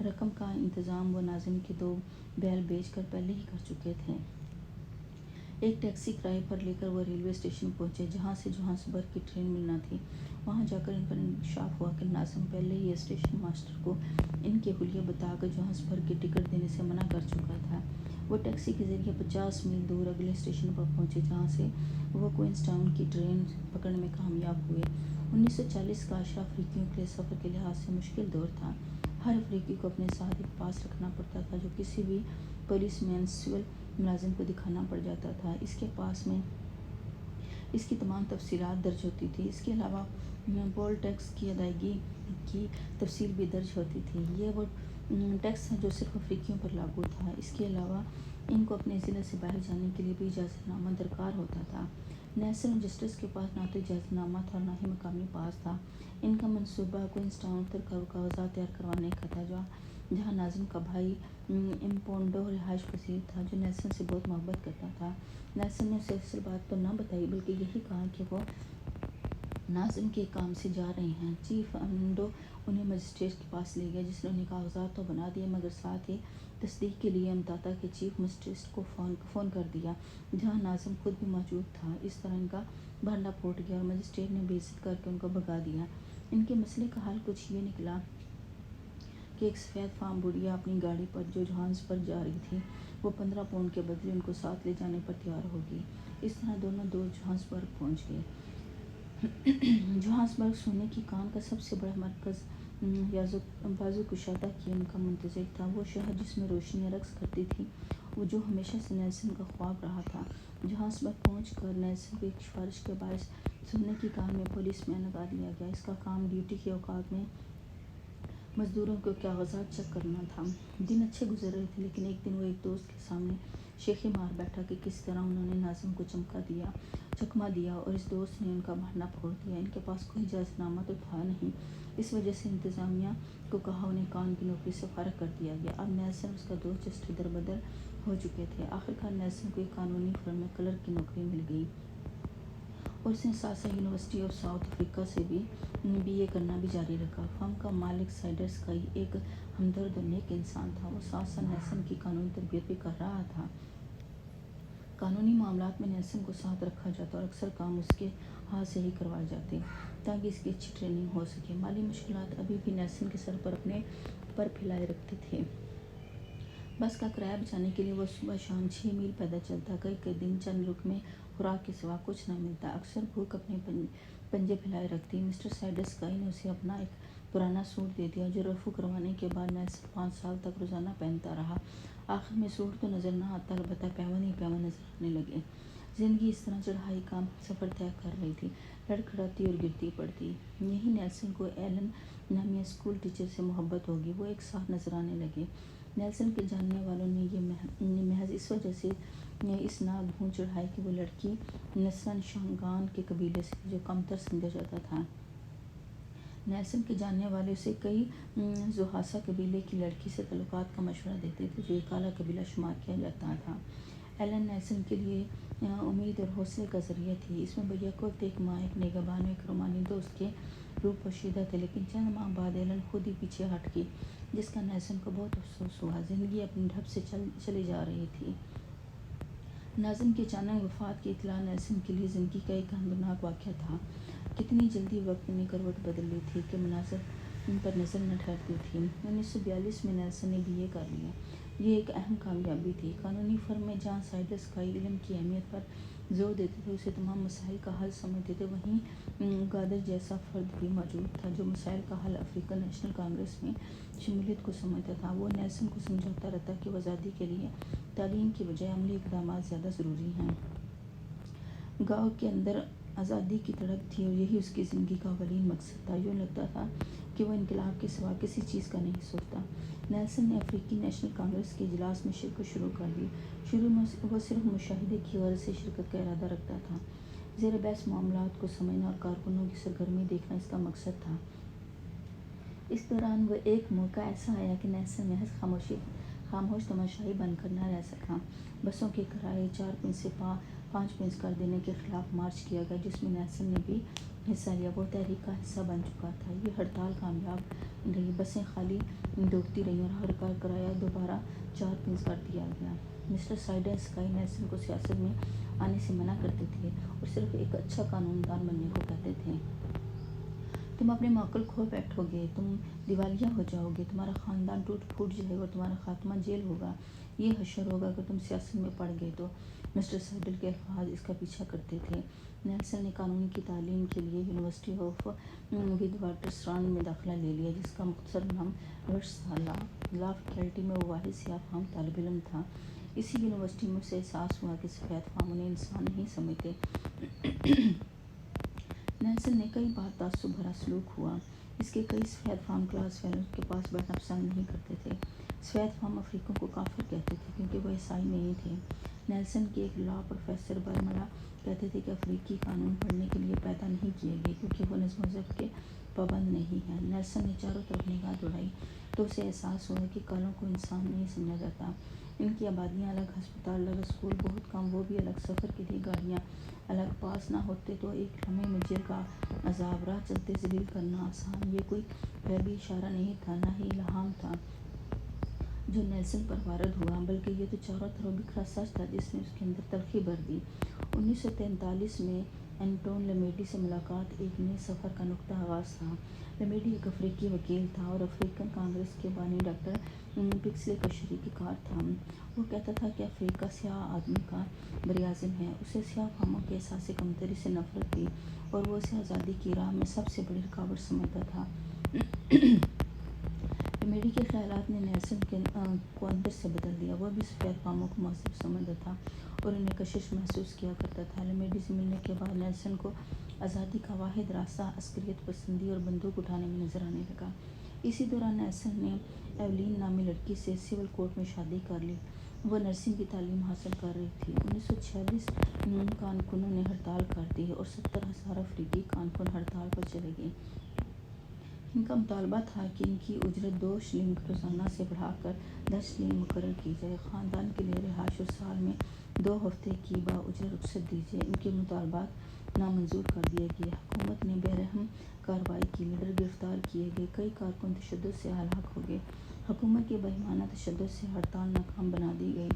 رقم کا انتظام وہ ناظم کے 2 بیل بیچ کر پہلے ہی کر چکے تھے۔ ایک ٹیکسی کرائے پر لے کر وہ ریلوے اسٹیشن پہنچے جہاں سے جوہانسبرگ کی ٹرین ملنا تھی۔ وہاں جا کر ان پر انکشاف ہوا کہ ناظم پہلے ہی اسٹیشن ماسٹر کو ان کے حلیے بتا کر جوہانسبرگ کی ٹکٹ دینے سے منع کر چکا تھا۔ وہ ٹیکسی کے ذریعے 50 میل دور اگلے اسٹیشن پر پہنچے جہاں سے وہ کوئنس ٹاؤن کی ٹرین پکڑنے میں کامیاب ہوئے۔ 1940 کا عشرہ افریقیوں کے لیے سفر کے لحاظ سے مشکل دور تھا۔ ہر افریقی کو اپنے ساتھ ایک پاس رکھنا پڑتا تھا جو کسی بھی پولیس میونسپل ملازم کو دکھانا پڑ جاتا تھا۔ اس کے پاس میں اس کی تمام تفصیلات درج ہوتی تھی۔ اس کے علاوہ پول ٹیکس کی ادائیگی کی تفصیل بھی درج ہوتی تھی۔ یہ وہ ٹیکس تھا جو صرف افریقیوں پر لاگو تھا۔ اس کے علاوہ ان کو اپنے ضلع سے باہر جانے کے لیے بھی اجازت نامہ درکار ہوتا تھا۔ نیلسن اور جسٹس کے پاس نہ تو اجازت نامہ تھا اور نہ ہی مقامی پاس تھا۔ ان کا منصوبہ کوئنس ٹاؤن تک کاغذات تیار کروانے کا تھا جہاں ناظم کا بھائی امپونڈو رہائش پذیر تھا جو نیلسن سے بہت محبت کرتا تھا۔ نیلسن نے اسے اصل بات تو نہ بتائی بلکہ یہی کہا کہ وہ ناظم کے کام سے جا رہے ہیں۔ چیف امپونڈو انہیں مجسٹریٹ کے پاس لے گیا جس نے انہیں کاغذات تو بنا دیے مگر ساتھ ہی تصدیق کے لیے امتاتا کے چیف مجسٹریٹ کو فون کر دیا جہاں ناظم خود بھی موجود تھا۔ اس طرح ان کا بھانڈا پھوٹ گیا اور مجسٹریٹ نے بے عزت کر کے ان کو بھگا دیا۔ ان کے مسئلے کا حل کچھ یہ نکلا کہ ایک سفید فام بڑھیا اپنی گاڑی پر جو جوہانسبرگ جا رہی تھی وہ 15 پاؤنڈ کے بدلے ان کو ساتھ لے جانے پر تیار ہوگی۔ اس طرح دونوں دوست جوہانسبرگ پہنچ گئے۔ جوہانسبرگ سونے کی کان کا سب سے بڑا مرکز بازو کشادہ کی ان کا منتظر تھا۔ وہ شہر جس میں روشنیاں رقص کرتی تھیں وہ جو ہمیشہ سے نیلسن کا خواب رہا تھا۔ جوہانسبرگ پہنچ کر نیلسن کو ایک سفارش کے باعث سونے کی کان میں پولیس مین لگا دیا گیا۔ اس کا کام ڈیوٹی کے اوقات میں مزدوروں کے کاغذات چیک کرنا تھا۔ دن اچھے گزر رہے تھے لیکن ایک دن وہ ایک دوست کے سامنے شیخی مار بیٹھا کہ کس طرح انہوں نے ناظم کو چکمہ دیا اور اس دوست نے ان کا بھانڈا پھوڑ دیا۔ ان کے پاس کوئی اجازت نامہ تو تھا نہیں، اس وجہ سے انتظامیہ کو کہا انہیں کان کی نوکری سے فارغ کر دیا گیا۔ اب نیلسن اور اس کا دوست جسٹ ادھر بدر ہو چکے تھے۔ آخرکار نیلسن کو ایک قانونی فرم میں کلرک کی نوکری مل گئی اور اس نے ساسا یونیورسٹی آف ساؤتھ افریقہ سے بھی بی اے کرنا بھی جاری رکھا۔ فرم کا مالک سائڈرز کائی ایک ہمدرد اور نیک انسان تھا۔ وہ ساتھ ساتھ نیلسن کی قانونی تربیت بھی کر رہا تھا۔ قانونی معاملات میں نیلسن کو ساتھ رکھا جاتا اور اکثر کام اس کے ہاتھ سے ہی کروائے جاتے تاکہ اس کی اچھی ٹریننگ ہو سکے۔ مالی مشکلات ابھی بھی نیلسن کے سر پر اپنے پر پھیلائے رکھتے تھے۔ بس کا کرایہ بچانے کے لیے وہ صبح شام 6 میل پیدل چلتا۔ کئی دن چند لقمے خوراک کے سوا کچھ نہ ملتا۔ اکثر بھوک اپنے پنجے پھیلائے رکھتی۔ مسٹر سائڈرز کائی نے اسے اپنا ایک پرانا سوٹ دے دیا جو رفو کروانے کے بعد نیلسن 5 سال تک روزانہ پہنتا رہا۔ آخر میں سوٹ تو نظر نہ آتا البتہ پیون ہی پیون نظر آنے لگے۔ زندگی اس طرح چڑھائی کا سفر طے کر رہی تھی، لڑکھڑاتی اور گرتی پڑتی۔ یہیں نیلسن کو ایلن نامیہ اسکول ٹیچر سے محبت ہوگی۔ وہ ایک ساتھ نظر آنے لگے۔ نیلسن کے جاننے والوں نے یہ محض اس وجہ سے اس ناک بھون چڑھائی کہ وہ لڑکی نسواں شانگان کے قبیلے سے تھی جو کمتر سمجھا جاتا تھا۔ نیلسن کے جاننے والے اسے کئی زوہاسا قبیلے کی لڑکی سے تعلقات کا مشورہ دیتے تھے جو ایک اعلیٰ قبیلہ شمار کیا جاتا تھا۔ ایلن نیلسن کے لیے امید اور حوصلے کا ذریعہ تھی۔ اس میں بیک وقت ایک ماں، ایک نگہبان اور ایک رومانی دوست کے روپ پوشیدہ تھے لیکن چند ماہ بعد ایلن خود ہی پیچھے ہٹ گئی جس کا نیلسن کو بہت افسوس ہوا۔ زندگی اپنی ڈھب سے چلی جا رہی تھی۔ ناظم کی اچانک وفات کی اطلاع نیلسن کے لیے زندگی کا ایک غمناک واقعہ تھا۔ کتنی جلدی وقت نے کروٹ بدل لی تھی کہ مناظر پر نظر نہ ٹھہرتی تھی۔ 1942 میں نیلسن نے بی اے کر لیا۔ یہ ایک اہم کامیابی تھی۔ قانونی فرم میں جہاں سائڈرز کائی علم کی اہمیت پر زور دیتے تھے، اسے تمام مسائل کا حل سمجھتے تھے، وہیں گادر جیسا فرد بھی موجود تھا جو مسائل کا حل افریقن نیشنل کانگریس میں شمولیت کو سمجھتا تھا۔ وہ نیلسن کو سمجھاتا رہتا کہ آزادی کے لیے تعلیم کی بجائے عملی اقدامات زیادہ ضروری ہیں۔ گاؤں کے اندر آزادی کی تڑپ تھی اور یہی اس کی زندگی کا اولین مقصد تھا۔ یوں لگتا تھا کہ وہ انقلاب کے سوا کسی چیز کا نہیں سوچتا۔ نیلسن نے افریقی نیشنل کانگریس کے اجلاس میں شرکت شروع کر دی۔ شروع میں وہ صرف مشاہدے کی غرض سے شرکت کا ارادہ رکھتا تھا۔ زیر بحث معاملات کو سمجھنا اور کارکنوں کی سرگرمی دیکھنا اس کا مقصد تھا۔ اس دوران وہ ایک موقع ایسا آیا کہ نیلسن محض خاموش تماشائی بن کر نہ رہ سکا۔ بسوں کے کرائے 4 پنس سے 5 پنس کر دینے کے خلاف مارچ کیا گیا جس میں نیلسن نے بھی حصہ لیا، وہ تحریک کا حصہ بن چکا تھا۔ یہ ہڑتال کامیاب رہی، بسیں خالی دوڑتی رہیں اور ہر کا کرایہ دوبارہ 4 پنس کر دیا گیا۔ مسٹر سائیڈ اینڈ اسکائی نیلسن کو سیاست میں آنے سے منع کرتے تھے اور صرف ایک اچھا قانون دان بننے کو کہتے تھے۔ تم اپنے معقل کھو بیٹھو گے، تم دیوالیہ ہو جاؤ گے، تمہارا خاندان ٹوٹ پھوٹ جائے گا اور تمہارا خاتمہ جیل ہوگا، یہ حشر ہوگا اگر تم سیاست میں پڑ گئے تو۔ مسٹر سائیڈل کے الفاظ اس کا پیچھا کرتے تھے۔ نیلسن نے قانون کی تعلیم کے لیے یونیورسٹی آف وٹواسرانڈ میں داخلہ لے لیا، جس کا مختصر نام رٹس تھا۔ لا فیکلٹی میں وہ واحد سیاہ فام طالب علم تھا۔ اسی یونیورسٹی میں اسے احساس ہوا کہ سفید فام انہیں انسان نہیں سمجھتے۔ نیلسن نے کئی بار تعصب بھرا سلوک ہوا۔ اس کے کئی سفید فام کلاس فیلوز کے پاس بیٹھنا پسند نہیں کرتے تھے۔ سفید فام افریقیوں کو کافر کہتے تھے کیونکہ وہ عیسائی نہیں تھے۔ نیلسن کے ایک لا پروفیسر برملا کہتے تھے کہ افریقی قانون پڑھنے کے لیے پیدا نہیں کیے گئے کیونکہ وہ نظم و ضبط کے پابند نہیں ہیں۔ نیلسن نے چاروں طرف نگاہ دوڑائی تو اسے احساس ہوا کہ کالوں کو انسان نہیں سمجھا جاتا۔ ان کی آبادیاں الگ، ہسپتال الگ، اسکول بہت کم، وہ بھی الگ، سفر کے لیے گاڑیاں الگ، پاس نہ ہوتے تو ایک لمحے میں جیل کا عذاب، راہ چلتے ذلیل کرنا آسان۔ یہ کوئی غیبی اشارہ نہیں تھا، نہ ہی الہام تھا جو نیلسن پر وارد ہوا، بلکہ یہ تو چاروں طرف بکھرا سچ تھا جس نے اس کے اندر تلخی بھر دی۔ 1943 میں اینٹون لیمیڈی سے ملاقات ایک نئے سفر کا نقطہ آغاز تھا۔ لیمیڈی ایک افریقی وکیل تھا اور افریقن کانگریس کے بانی ڈاکٹر پکسلے کا شریک کار تھا۔ وہ کہتا تھا کہ افریقہ سیاہ آدمی کا براعظم ہے۔ اسے سیاہ فاموں کے احساس کمتری سے نفرت تھی اور وہ اسے آزادی کی راہ میں سب سے بڑی رکاوٹ سمجھتا تھا۔ لیمیڈی کے خیالات نے نیلسن کو اندر سے بدل دیا۔ وہ بھی سفید فاموں کو مہذب سمجھتا تھا اور انہیں کشش محسوس کیا کرتا تھا۔ لیمیڈی سے ملنے کے بعد نیلسن کو آزادی کا واحد راستہ عسکریت پسندی اور بندوق اٹھانے میں نظر آنے لگا۔ اسی دوران نیلسن نے ایولین نامی لڑکی سے سول کوڈ میں شادی کر لی۔ وہ نرسنگ کی تعلیم حاصل کر رہی تھی۔ 1946 کارکنوں نے ہڑتال کر دی اور 70,000 افریقی کارکن ہڑتال پر چلے گئے۔ ان کا مطالبہ تھا کہ ان کی اجرت 2 شلنگ روزانہ سے بڑھا کر 10 شلنگ مقرر کی جائے، خاندان کے لیے رہائش اور سال میں 2 ہفتے کی بااجرہ رخصت دی جائے۔ ان کے مطالبات نامنظور کر دیے گئے۔ حکومت نے بے رحم کارروائی کی، لیڈر گرفتار کیے گئے، کئی کارکن تشدد سے ہلاک ہو گئے۔ حکومت کے بہیمانہ تشدد سے ہڑتال ناکام بنا دی گئی،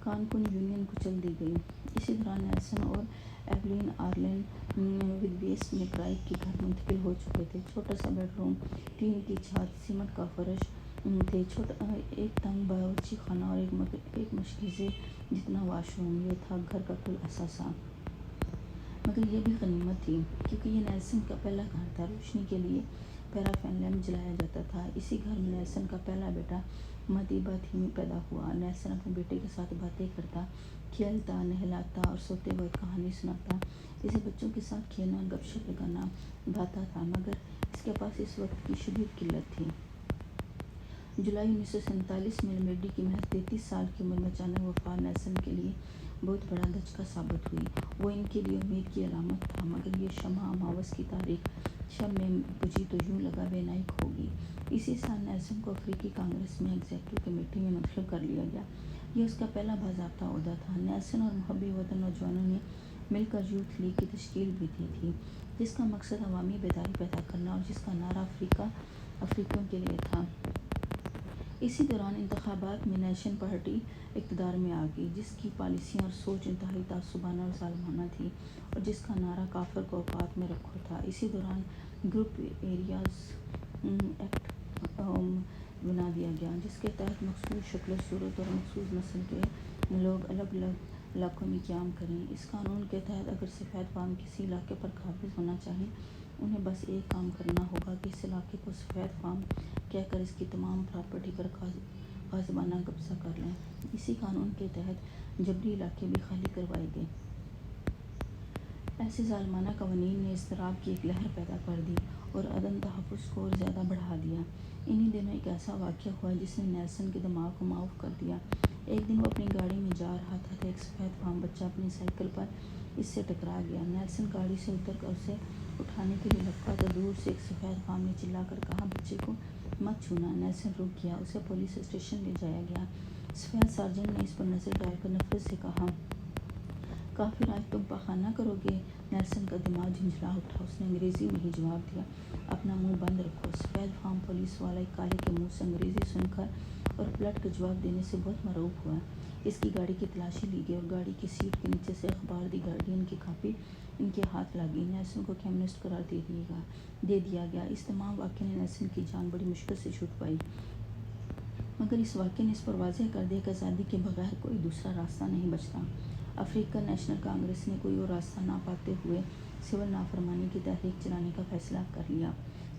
کارکن یونین کچل دی گئی۔ اسی دوران نیلسن اور ایولین آرلین وڈبیس میں کرائے کے گھر منتقل ہو چکے تھے۔ چھوٹا سا بیڈ روم، ٹین کی چھت، سیمنٹ کا فرش تھے، ایک تنگ باورچی خانہ اور ایک مشکیزے جتنا واش روم۔ یہ تھا گھر کا کل اثاثہ۔ مگر یہ بھی غنیمت تھی کیونکہ یہ نیلسن کا پہلا گھر تھا۔ روشنی کے لیے پیرافین لیمپ جلایا جاتا تھا۔ اسی گھر میں نیلسن کا پہلا بیٹا مدیبہ تھیمی پیدا ہوا۔ نیلسن اپنے بیٹے کے ساتھ باتیں کرتا، کھیلتا، نہلاتا اور سوتے وقت کہانی سناتا۔ اسے بچوں کے ساتھ کھیلنا اور گپ شپ لگانا بھاتا تھا، مگر اس کے پاس اس وقت کی شدید قلت تھی۔ جولائی 1947 میں لیمیڈی کی محض 33 سال کی عمر میں اچانک وفات نیلسن کے لیے بہت بڑا دھچکا ثابت ہوئی۔ وہ ان کے لیے امید کی علامت تھا، مگر یہ شمع اماوس کی تاریک شب میں بجھی تو یوں لگا بے نائی کھو گئی۔ اسی سال نیلسن کو افریقی کانگریس میں ایگزیکٹو کمیٹی میں منتخب کر لیا گیا۔ یہ اس کا پہلا باضابطہ عہدہ تھا۔ نیلسن اور محبی وطن نوجوانوں نے مل کر یوتھ لیگ کی تشکیل بھی دی تھی، جس کا مقصد عوامی بیداری پیدا کرنا اور جس کا نعرہ افریقیوں کے لیے تھا۔ اسی دوران انتخابات میں نیشن پارٹی اقتدار میں آ گئی، جس کی پالیسیاں اور سوچ انتہائی تعصبانہ اور ظالمانہ تھی اور جس کا نعرہ کافر کو اوقات میں رکھو تھا۔ اسی دوران گروپ ایریاز ایکٹ بنا دیا گیا، جس کے تحت مخصوص شکل و صورت اور مخصوص نسل کے لوگ الگ الگ علاقوں میں قیام کریں۔ اس قانون کے تحت اگر سفید فام کسی علاقے پر قابض ہونا چاہیں، انہیں بس ایک کام کرنا ہوگا کہ اس علاقے کو سفید فام کہہ کر اس کی تمام پراپرٹی پر غاصبانہ قبضہ کر لیں۔ اسی قانون کے تحت جبری علاقے بھی خالی کروائے گئے۔ ایسے ظالمانہ قوانین نے اضطراب کی ایک لہر پیدا کر دی اور عدم تحفظ کو اور زیادہ بڑھا دیا۔ انہی دنوں ایک ایسا واقعہ ہوا جس نے نیلسن کے دماغ کو معاف کر دیا۔ ایک دن وہ اپنی گاڑی میں جا رہا تھا تو ایک سفید فام بچہ اپنی سائیکل پر اس سے ٹکرا گیا۔ نیلسن گاڑی سے اتر کر اسے اٹھانے کے لیے لپکا تو دور سے ایک سفید فام نے چلا کر کہا، بچے کو مت چھونا۔ نیلسن رک گیا۔ اسے پولیس اسٹیشن لے جایا گیا۔ سفید سارجنٹ نے اس پر نظر ڈال کر نفرت سے کہا، کافر آج تم پخانہ کرو گے؟ نیلسن کا دماغ جھنجھلا اٹھا۔ اس نے انگریزی میں ہی جواب دیا، اپنا منہ بند رکھو۔ سفید فام پولیس والا ایک کالے کے منہ سے انگریزی سن کر اور پلٹ کر جواب دینے سے بہت مرعوب ہوا۔ اس کی گاڑی کی تلاشی لی گئی اور گاڑی کی سیٹ کے نیچے سے اخبار دی گارڈین کی کاپی ان کے ہاتھ لگی۔ نیلسن کو کمیونسٹ قرار دے دیا گیا۔ اس تمام واقعے نے نیلسن کی جان بڑی مشکل سے چھوٹ پائی، مگر اس واقعے نے اس پر واضح کر دیا کہ آزادی کے بغیر کوئی دوسرا راستہ نہیں بچتا۔ افریقن نیشنل کانگریس نے کوئی اور راستہ نہ پاتے ہوئے سول نافرمانی کی تحریک چلانے کا فیصلہ کر لیا۔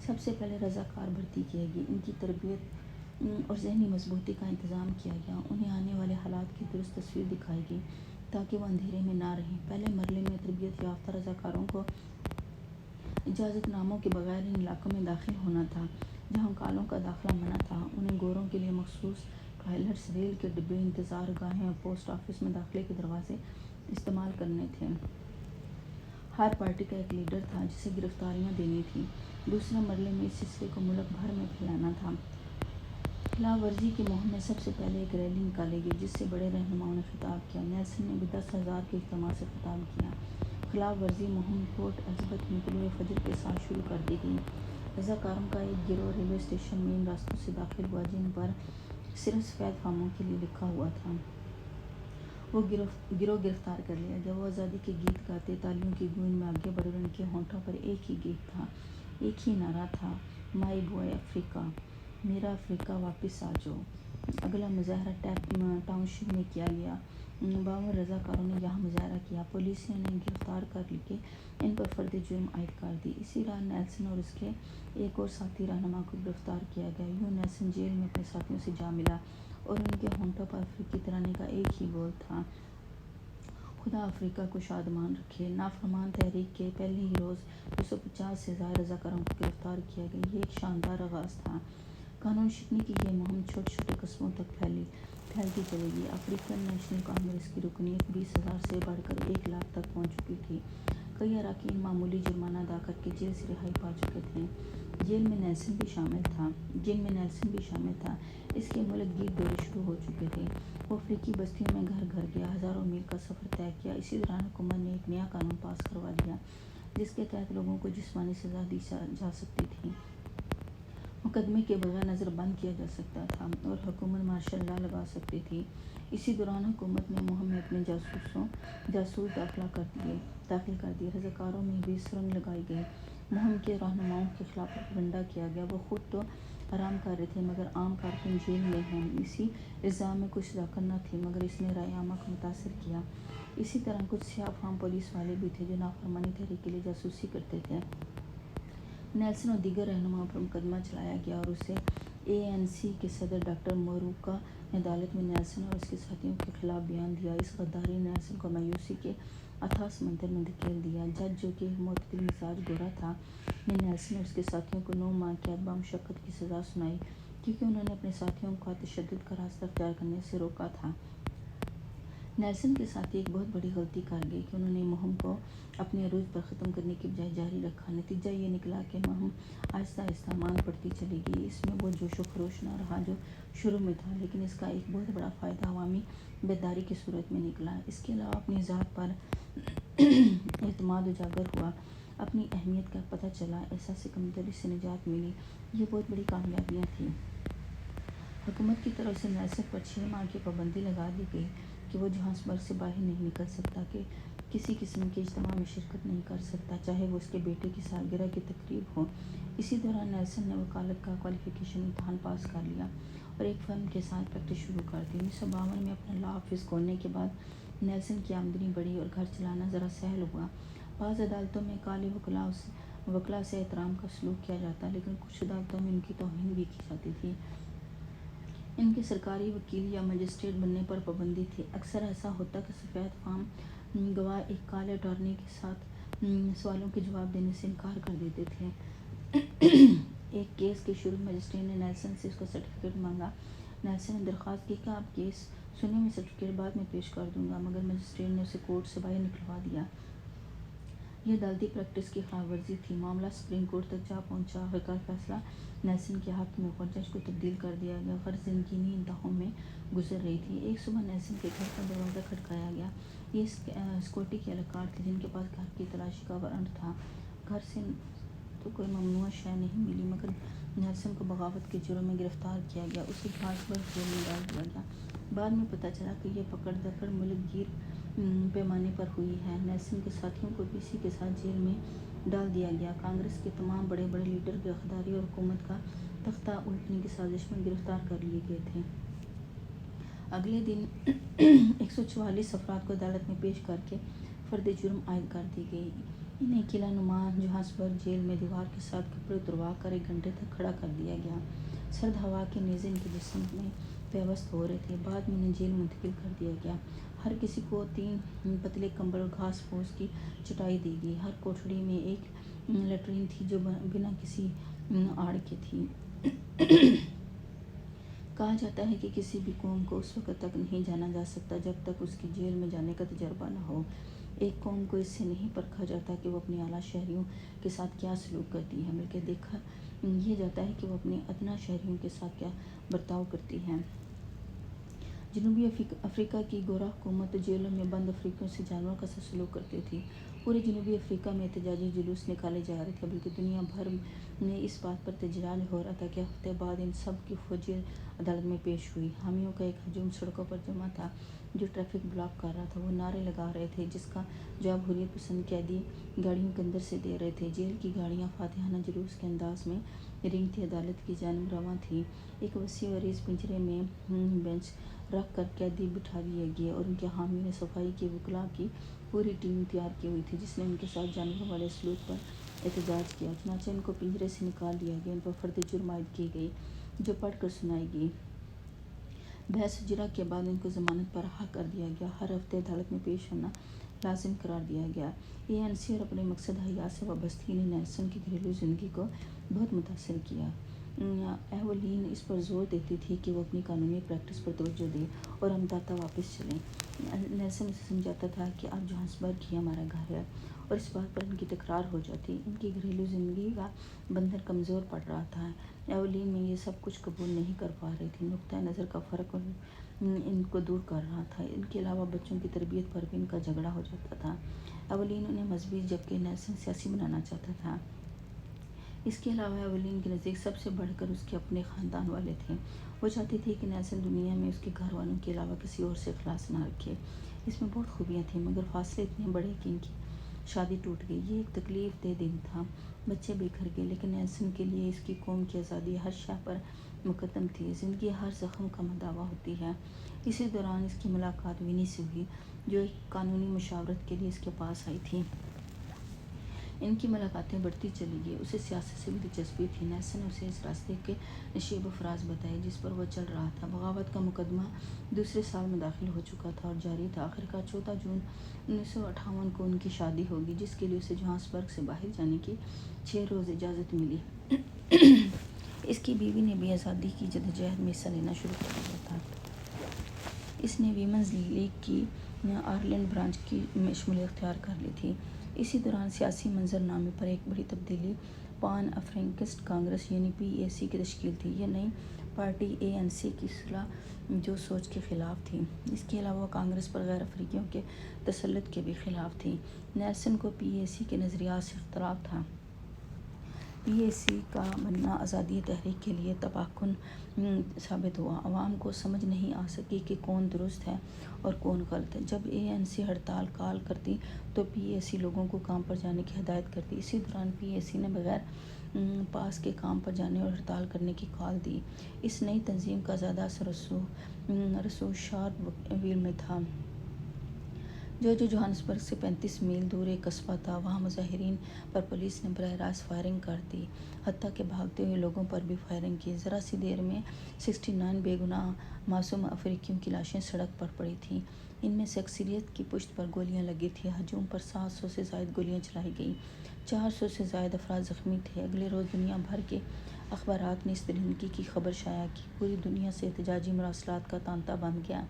سب سے پہلے رضاکار بھرتی کیے گئے، ان کی تربیت اور ذہنی مضبوطی کا انتظام کیا گیا۔ انہیں آنے والے حالات کی درست تصویر دکھائی گئی تاکہ وہ اندھیرے میں نہ رہیں۔ پہلے مرحلے میں تربیت یافتہ رضاکاروں کو اجازت ناموں کے بغیر ان علاقوں میں داخل ہونا تھا جہاں کالوں کا داخلہ منع تھا۔ انہیں گوروں کے لیے مخصوص ٹوائلٹس، ریل کے ڈبے، انتظار گاہیں اور پوسٹ آفس میں داخلے کے دروازے استعمال کرنے تھے۔ ہر پارٹی کا ایک لیڈر تھا جسے گرفتاریاں دینی تھیں۔ دوسرے مرحلے میں اس سلسلے کو ملک بھر میں پھیلانا تھا۔ خلاف ورزی کی مہم میں سب سے پہلے ایک ریلی نکالی گئی جس سے بڑے رہنماؤں نے خطاب کیا۔ نیلسن نے بھی 10,000 کے اجتماع سے خطاب کیا۔ خلاف ورزی مہم پورٹ الزبتھ میں طلوع فجر کے ساتھ شروع کر دی گئی۔ رضاکاروں کا ایک گروہ ریلوے اسٹیشن میں ان راستوں سے داخل ہوا جن پر صرف سفید فاموں کے لیے لکھا ہوا تھا۔ وہ گروہ گرفتار کر لیا گیا۔ وہ آزادی کے گیت گاتے، تالیوں کی گونج میں آگے بڑھے اور ان کے ہونٹوں پر ایک ہی گیت تھا، ایک ہی نعرہ تھا، مائی بوائے افریقہ، میرا افریقہ واپس آ جاؤ۔ اگلا مظاہرہ ٹاؤن شپ میں کیا گیا۔ 52 رضاکاروں نے یہاں مظاہرہ کیا۔ پولیس نے انہیں گرفتار کر کے ان پر فرد جرم عائد کر دی۔ اسی رات نیلسن اور اس کے ایک اور ساتھی رہنما کو گرفتار کیا گیا۔ یوں نیلسن جیل میں اپنے ساتھیوں سے جا ملا اور ان کے ہونٹوں پر افریقی ترانے کا ایک ہی بول تھا، خدا افریقہ کو شادمان رکھے۔ نافرمان تحریک کے پہلے ہی روز 250 سے زائد رضاکاروں کو گرفتار کیا گیا۔ یہ ایک شاندار آغاز تھا۔ قانون شکنی کی یہ مہم چھوٹے چھوٹے قصبوں تک پھیلتی چلی گئی۔ افریقن نیشنل کانگریس کی رکنیت 20,000 سے بڑھ کر 1,00,000 تک پہنچ چکی تھی۔ کئی اراکین معمولی جرمانہ ادا کر کے جیل سے رہائی پا چکے تھے۔ جن میں نیلسن بھی شامل تھا۔ اس کے ملک گیر دورے شروع ہو چکے تھے۔ وہ افریقی بستیوں میں گھر گھر گیا، ہزاروں میل کا سفر طے کیا۔ اسی دوران حکومت نے ایک نیا قانون پاس کروا دیا جس کے تحت لوگوں کو جسمانی سزا دی جا سکتی تھی، مقدمے کے بغیر نظر بند کیا جا سکتا تھا اور حکومت مارشل لا لگا سکتی تھی۔ اسی دوران حکومت نے مہم میں اپنے جاسوس داخل کر دیے۔ رضاکاروں میں بھی سرنگ لگائی گئی۔ مہم کے رہنماؤں کے خلاف پروپیگنڈا کیا گیا۔ وہ خود تو آرام کر رہے تھے مگر عام کارکن جیل میں ہیں، اسی الزام میں کچھ صداقت نہ تھی مگر اس نے رائے عامہ کو متاثر کیا۔ اسی طرح کچھ سیاہ فام پولیس والے بھی تھے جو نافرمانی تحریک کے لیے جاسوسی کرتے تھے۔ نیلسن اور دیگر رہنماؤں پر مقدمہ چلایا گیا اور اسے ANC کے صدر ڈاکٹر موروکا نے عدالت میں نیلسن اور اس کے ساتھیوں کے خلاف بیان دیا۔ اس غداری نے نیلسن کو مایوسی کے اتھاہ سمندر میں دھکیل دیا۔ جج جو کہ معتدل مزاج گورا تھا نے نیلسن اور اس کے ساتھیوں کو 9 ماہ قید بمشقت کی سزا سنائی کیونکہ انہوں نے اپنے ساتھیوں کو تشدد کا راستہ اختیار کرنے سے روکا تھا۔ نیلسن کے ساتھی ایک بہت بڑی غلطی کر گئے کہ انہوں نے مہم کو اپنے عروج پر ختم کرنے کی بجائے جاری رکھا۔ نتیجہ یہ نکلا کہ مہم آہستہ آہستہ ماند پڑتی چلی گئی۔ اس میں وہ جوش و خروش نہ رہا جو شروع میں تھا، لیکن اس کا ایک بہت بڑا فائدہ عوامی بیداری کی صورت میں نکلا۔ اس کے علاوہ اپنی ذات پر اعتماد اجاگر ہوا، اپنی اہمیت کا پتہ چلا، احساس کمتری سے نجات ملی۔ یہ بہت بڑی کامیابیاں تھیں۔ حکومت کی طرف سے نیلسن پر 6 ماہ کی پابندی لگا دی گئی کہ وہ جوہانسبرگ سے باہر نہیں نکل سکتا، کہ کسی قسم کے اجتماع میں شرکت نہیں کر سکتا، چاہے وہ اس کے بیٹے کی سالگرہ کی تقریب ہو۔ اسی دوران نیلسن نے وکالت کا کوالیفیکیشن امتحان پاس کر لیا اور ایک فرم کے ساتھ پریکٹس شروع کر دی۔ 1952 میں اپنا لاء آفس کھولنے کے بعد نیلسن کی آمدنی بڑھی اور گھر چلانا ذرا سہل ہوا۔ بعض عدالتوں میں کالے وکلاء سے احترام کا سلوک کیا جاتا، لیکن کچھ عدالتوں میں ان کی توہین بھی کی جاتی تھی۔ ان کے سرکاری وکیل یا مجسٹریٹ بننے پر پابندی تھی۔ اکثر ایسا ہوتا کہ سفید فام گواہ ایک کالے اٹارنی کے ساتھ سوالوں کے جواب دینے سے انکار کر دیتے تھے۔ ایک کیس کے شروع میں مجسٹریٹ نے نیلسن سے اس کا سرٹیفکیٹ مانگا۔ نیلسن نے درخواست کی کہ آپ کیس سنیں، میں سرٹیفکیٹ بعد میں پیش کر دوں گا، مگر مجسٹریٹ نے اسے کورٹ سے باہر نکلوا دیا۔ یہ عدالتی پریکٹس کی خلاف ورزی تھی۔ معاملہ سپریم کورٹ تک جا پہنچا۔ آخرکار فیصلہ نیلسن کے حق میں ہوا۔ جج کو تبدیل کر دیا گیا۔ غرض زندگی انہی انتہاؤں میں گزر رہی تھی۔ ایک صبح نیلسن کے گھر کا دروازہ کھٹکھٹایا گیا۔ یہ سیکورٹی کے اہلکار تھے جن کے پاس گھر کی تلاشی کا وارنٹ تھا۔ گھر سے تو کوئی ممنوع شے نہیں ملی، مگر نیلسن کو بغاوت کے جرم میں گرفتار کیا گیا، اسے جوہانسبرگ جیل میں ڈال دیا گیا۔ بعد میں پتہ چلا کہ یہ پکڑ دکڑ ملک گیر پیمانے پر ہوئی ہے۔ نیلسن کے ساتھیوں کو بھی اسی کے ساتھ جیل میں ڈال دیا گیا۔ کانگریس کے تمام بڑے بڑے لیڈر غداری اور حکومت کا تختہ الٹنے کی سازش میں گرفتار کر لیے گئے تھے۔ اگلے دن 144 افراد کو عدالت میں پیش کر کے فرد جرم عائد کر دی گئی۔ انہیں قلعہ نما جوہانسبرگ جیل میں دیوار کے ساتھ کپڑے اتروا کر 1 گھنٹے تک کھڑا کر دیا گیا۔ سرد ہوا کے نیزے ان کے جسم میں پیوست ہو رہے تھے۔ بعد میں انہیں جیل منتقل کر دیا گیا۔ ہر کسی کو 3 پتلے کمبل اور گھاس پھوس کی چٹائی دی گئی۔ ہر کوٹھڑی میں ایک لیٹرین تھی جو بنا کسی آڑ کے تھی۔ کہا جاتا ہے کہ کسی بھی قوم کو اس وقت تک نہیں جانا جا سکتا جب تک اس کی جیل میں جانے کا تجربہ نہ ہو۔ ایک قوم کو اس سے نہیں پرکھا جاتا کہ وہ اپنے اعلیٰ شہریوں کے ساتھ کیا سلوک کرتی ہے، بلکہ دیکھا یہ جاتا ہے کہ وہ اپنے ادنیٰ شہریوں کے ساتھ کیا برتاؤ کرتی ہے۔ جنوبی افریقہ کی گورا حکومت جیلوں میں بند افریقیوں سے جانوروں کا سا سلوک کرتی تھی۔ پورے جنوبی افریقہ میں احتجاجی جلوس نکالے جا رہے تھے، بلکہ دنیا بھر میں اس بات پر احتجاج ہو رہا تھا کہ ہفتے بعد ان سب کی فوجی عدالت میں پیش ہوئی۔ حامیوں کا ایک ہجوم سڑکوں پر جمع تھا جو ٹریفک بلاک کر رہا تھا۔ وہ نعرے لگا رہے تھے جس کا جواب حریت پسند قیدی گاڑیوں کے اندر سے دے رہے تھے۔ جیل کی گاڑیاں فاتحانہ جلوس کے انداز میں رینگتی عدالت کی جانب رواں تھیں۔ ایک وسیع و عریض پنجرے میں بینچ رکھ کر قیدی بٹھا دیے گئے اور ان کے حامیوں نے صفائی کے وکلاء کی پوری ٹیم تیار کی ہوئی تھی جس نے ان کے ساتھ جانوروں والے سلوک پر احتجاج کیا۔ چنانچہ ان کو پنجرے سے نکال دیا گیا۔ ان پر فرد جرم عائد کی گئی جو پڑھ کر سنائی گئی۔ بحث و جرح کے بعد ان کو ضمانت پر رہا کر دیا گیا۔ ہر ہفتے عدالت میں پیش ہونا لازم قرار دیا گیا۔ ANC اور اپنے مقصد حیات سے وابستگی نے نیلسن کی گھریلو زندگی کو بہت متاثر کیا۔ ایولین اس پر زور دیتی تھی کہ وہ اپنی قانونی پریکٹس پر توجہ دے اور ہم داتا واپس چلیں۔ نیلسن اسے سمجھاتا تھا کہ اب جوہانسبرگ ہی ہمارا گھر ہے، اور اس بات پر ان کی تکرار ہو جاتی۔ ان کی گھریلو زندگی کا بندھن کمزور پڑ رہا تھا۔ ایولین میں یہ سب کچھ قبول نہیں کر پا رہی تھی۔ نقطۂ نظر کا فرق ان کو دور کر رہا تھا۔ ان کے علاوہ بچوں کی تربیت پر بھی ان کا جھگڑا ہو جاتا تھا۔ ایولین انہیں مذہبی جبکہ نیلسن سیاسی بنانا چاہتا تھا۔ اس کے علاوہ ایولین کے نزدیک سب سے بڑھ کر اس کے اپنے خاندان والے تھے۔ وہ چاہتی تھی کہ نیلسن دنیا میں اس کے گھر والوں کے علاوہ کسی اور سے اخلاص نہ رکھے۔ اس میں بہت خوبیاں تھیں، مگر فاصلے اتنے بڑے کہ ان کی شادی ٹوٹ گئی۔ یہ ایک تکلیف دہ دن تھا۔ بچے بکھر گئے، لیکن نیلسن کے لیے اس کی قوم کی آزادی ہر شے پر مقدم تھی۔ زندگی ہر زخم کا مداوا ہوتی ہے۔ اسی دوران اس کی ملاقات وینی سے ہوئی جو ایک قانونی مشاورت کے لیے اس کے پاس آئی تھی۔ ان کی ملاقاتیں بڑھتی چلی گئیں۔ اسے سیاست سے بھی دلچسپی تھی۔ نیلسن نے اسے اس راستے کے نشیب و فراز بتائے جس پر وہ چل رہا تھا۔ بغاوت کا مقدمہ دوسرے سال میں داخل ہو چکا تھا اور جاری تھا۔ آخرکار 14 جون 1958 کو ان کی شادی ہوگی، جس کے لیے اسے جوہانسبرگ سے باہر جانے کی 6 روز اجازت ملی۔ اس کی بیوی نے بھی آزادی کی جدوجہد میں حصہ لینا شروع کر دیا تھا۔ اس نے ویمنز لیگ کی آئرلینڈ برانچ کی شمولیت اختیار کر لی تھی۔ اسی دوران سیاسی منظرنامے پر ایک بڑی تبدیلی پان افریقنسٹ کانگریس یعنی PAC کی تشکیل تھی۔ یہ نئی پارٹی ANC کی صلح جو سوچ کے خلاف تھی۔ اس کے علاوہ وہ کانگریس پر غیر افریقیوں کے تسلط کے بھی خلاف تھی۔ نیلسن کو PAC کے نظریات سے اختلاف تھا۔ PAC کا بننا آزادی تحریک کے لیے تباہ کن ثابت ہوا۔ عوام کو سمجھ نہیں آ سکی کہ کون درست ہے اور کون غلط۔ جب ANC ہڑتال کال کرتی تو PAC لوگوں کو کام پر جانے کی ہدایت کرتی۔ اسی دوران PAC نے بغیر پاس کے کام پر جانے اور ہڑتال کرنے کی کال دی۔ اس نئی تنظیم کا زیادہ اثر رسوخ شارلٹویل میں تھا، جو جوہانسبرگ سے 35 میل دور ایک قصبہ تھا۔ وہاں مظاہرین پر پولیس نے براہ راست فائرنگ کر دی، حتیٰ کہ بھاگتے ہوئے لوگوں پر بھی فائرنگ کی۔ ذرا سی دیر میں 69 بے گناہ معصوم افریقیوں کی لاشیں سڑک پر پڑی تھیں۔ ان میں سے اکثریت کی پشت پر گولیاں لگی تھیں۔ ہجوم پر 700 سے زائد گولیاں چلائی گئیں۔ 400 سے زائد افراد زخمی تھے۔ اگلے روز دنیا بھر کے اخبارات نے اس درندگی کی خبر شائع کی۔ پوری دنیا سے احتجاجی مراسلات کا تانتا بن گیا۔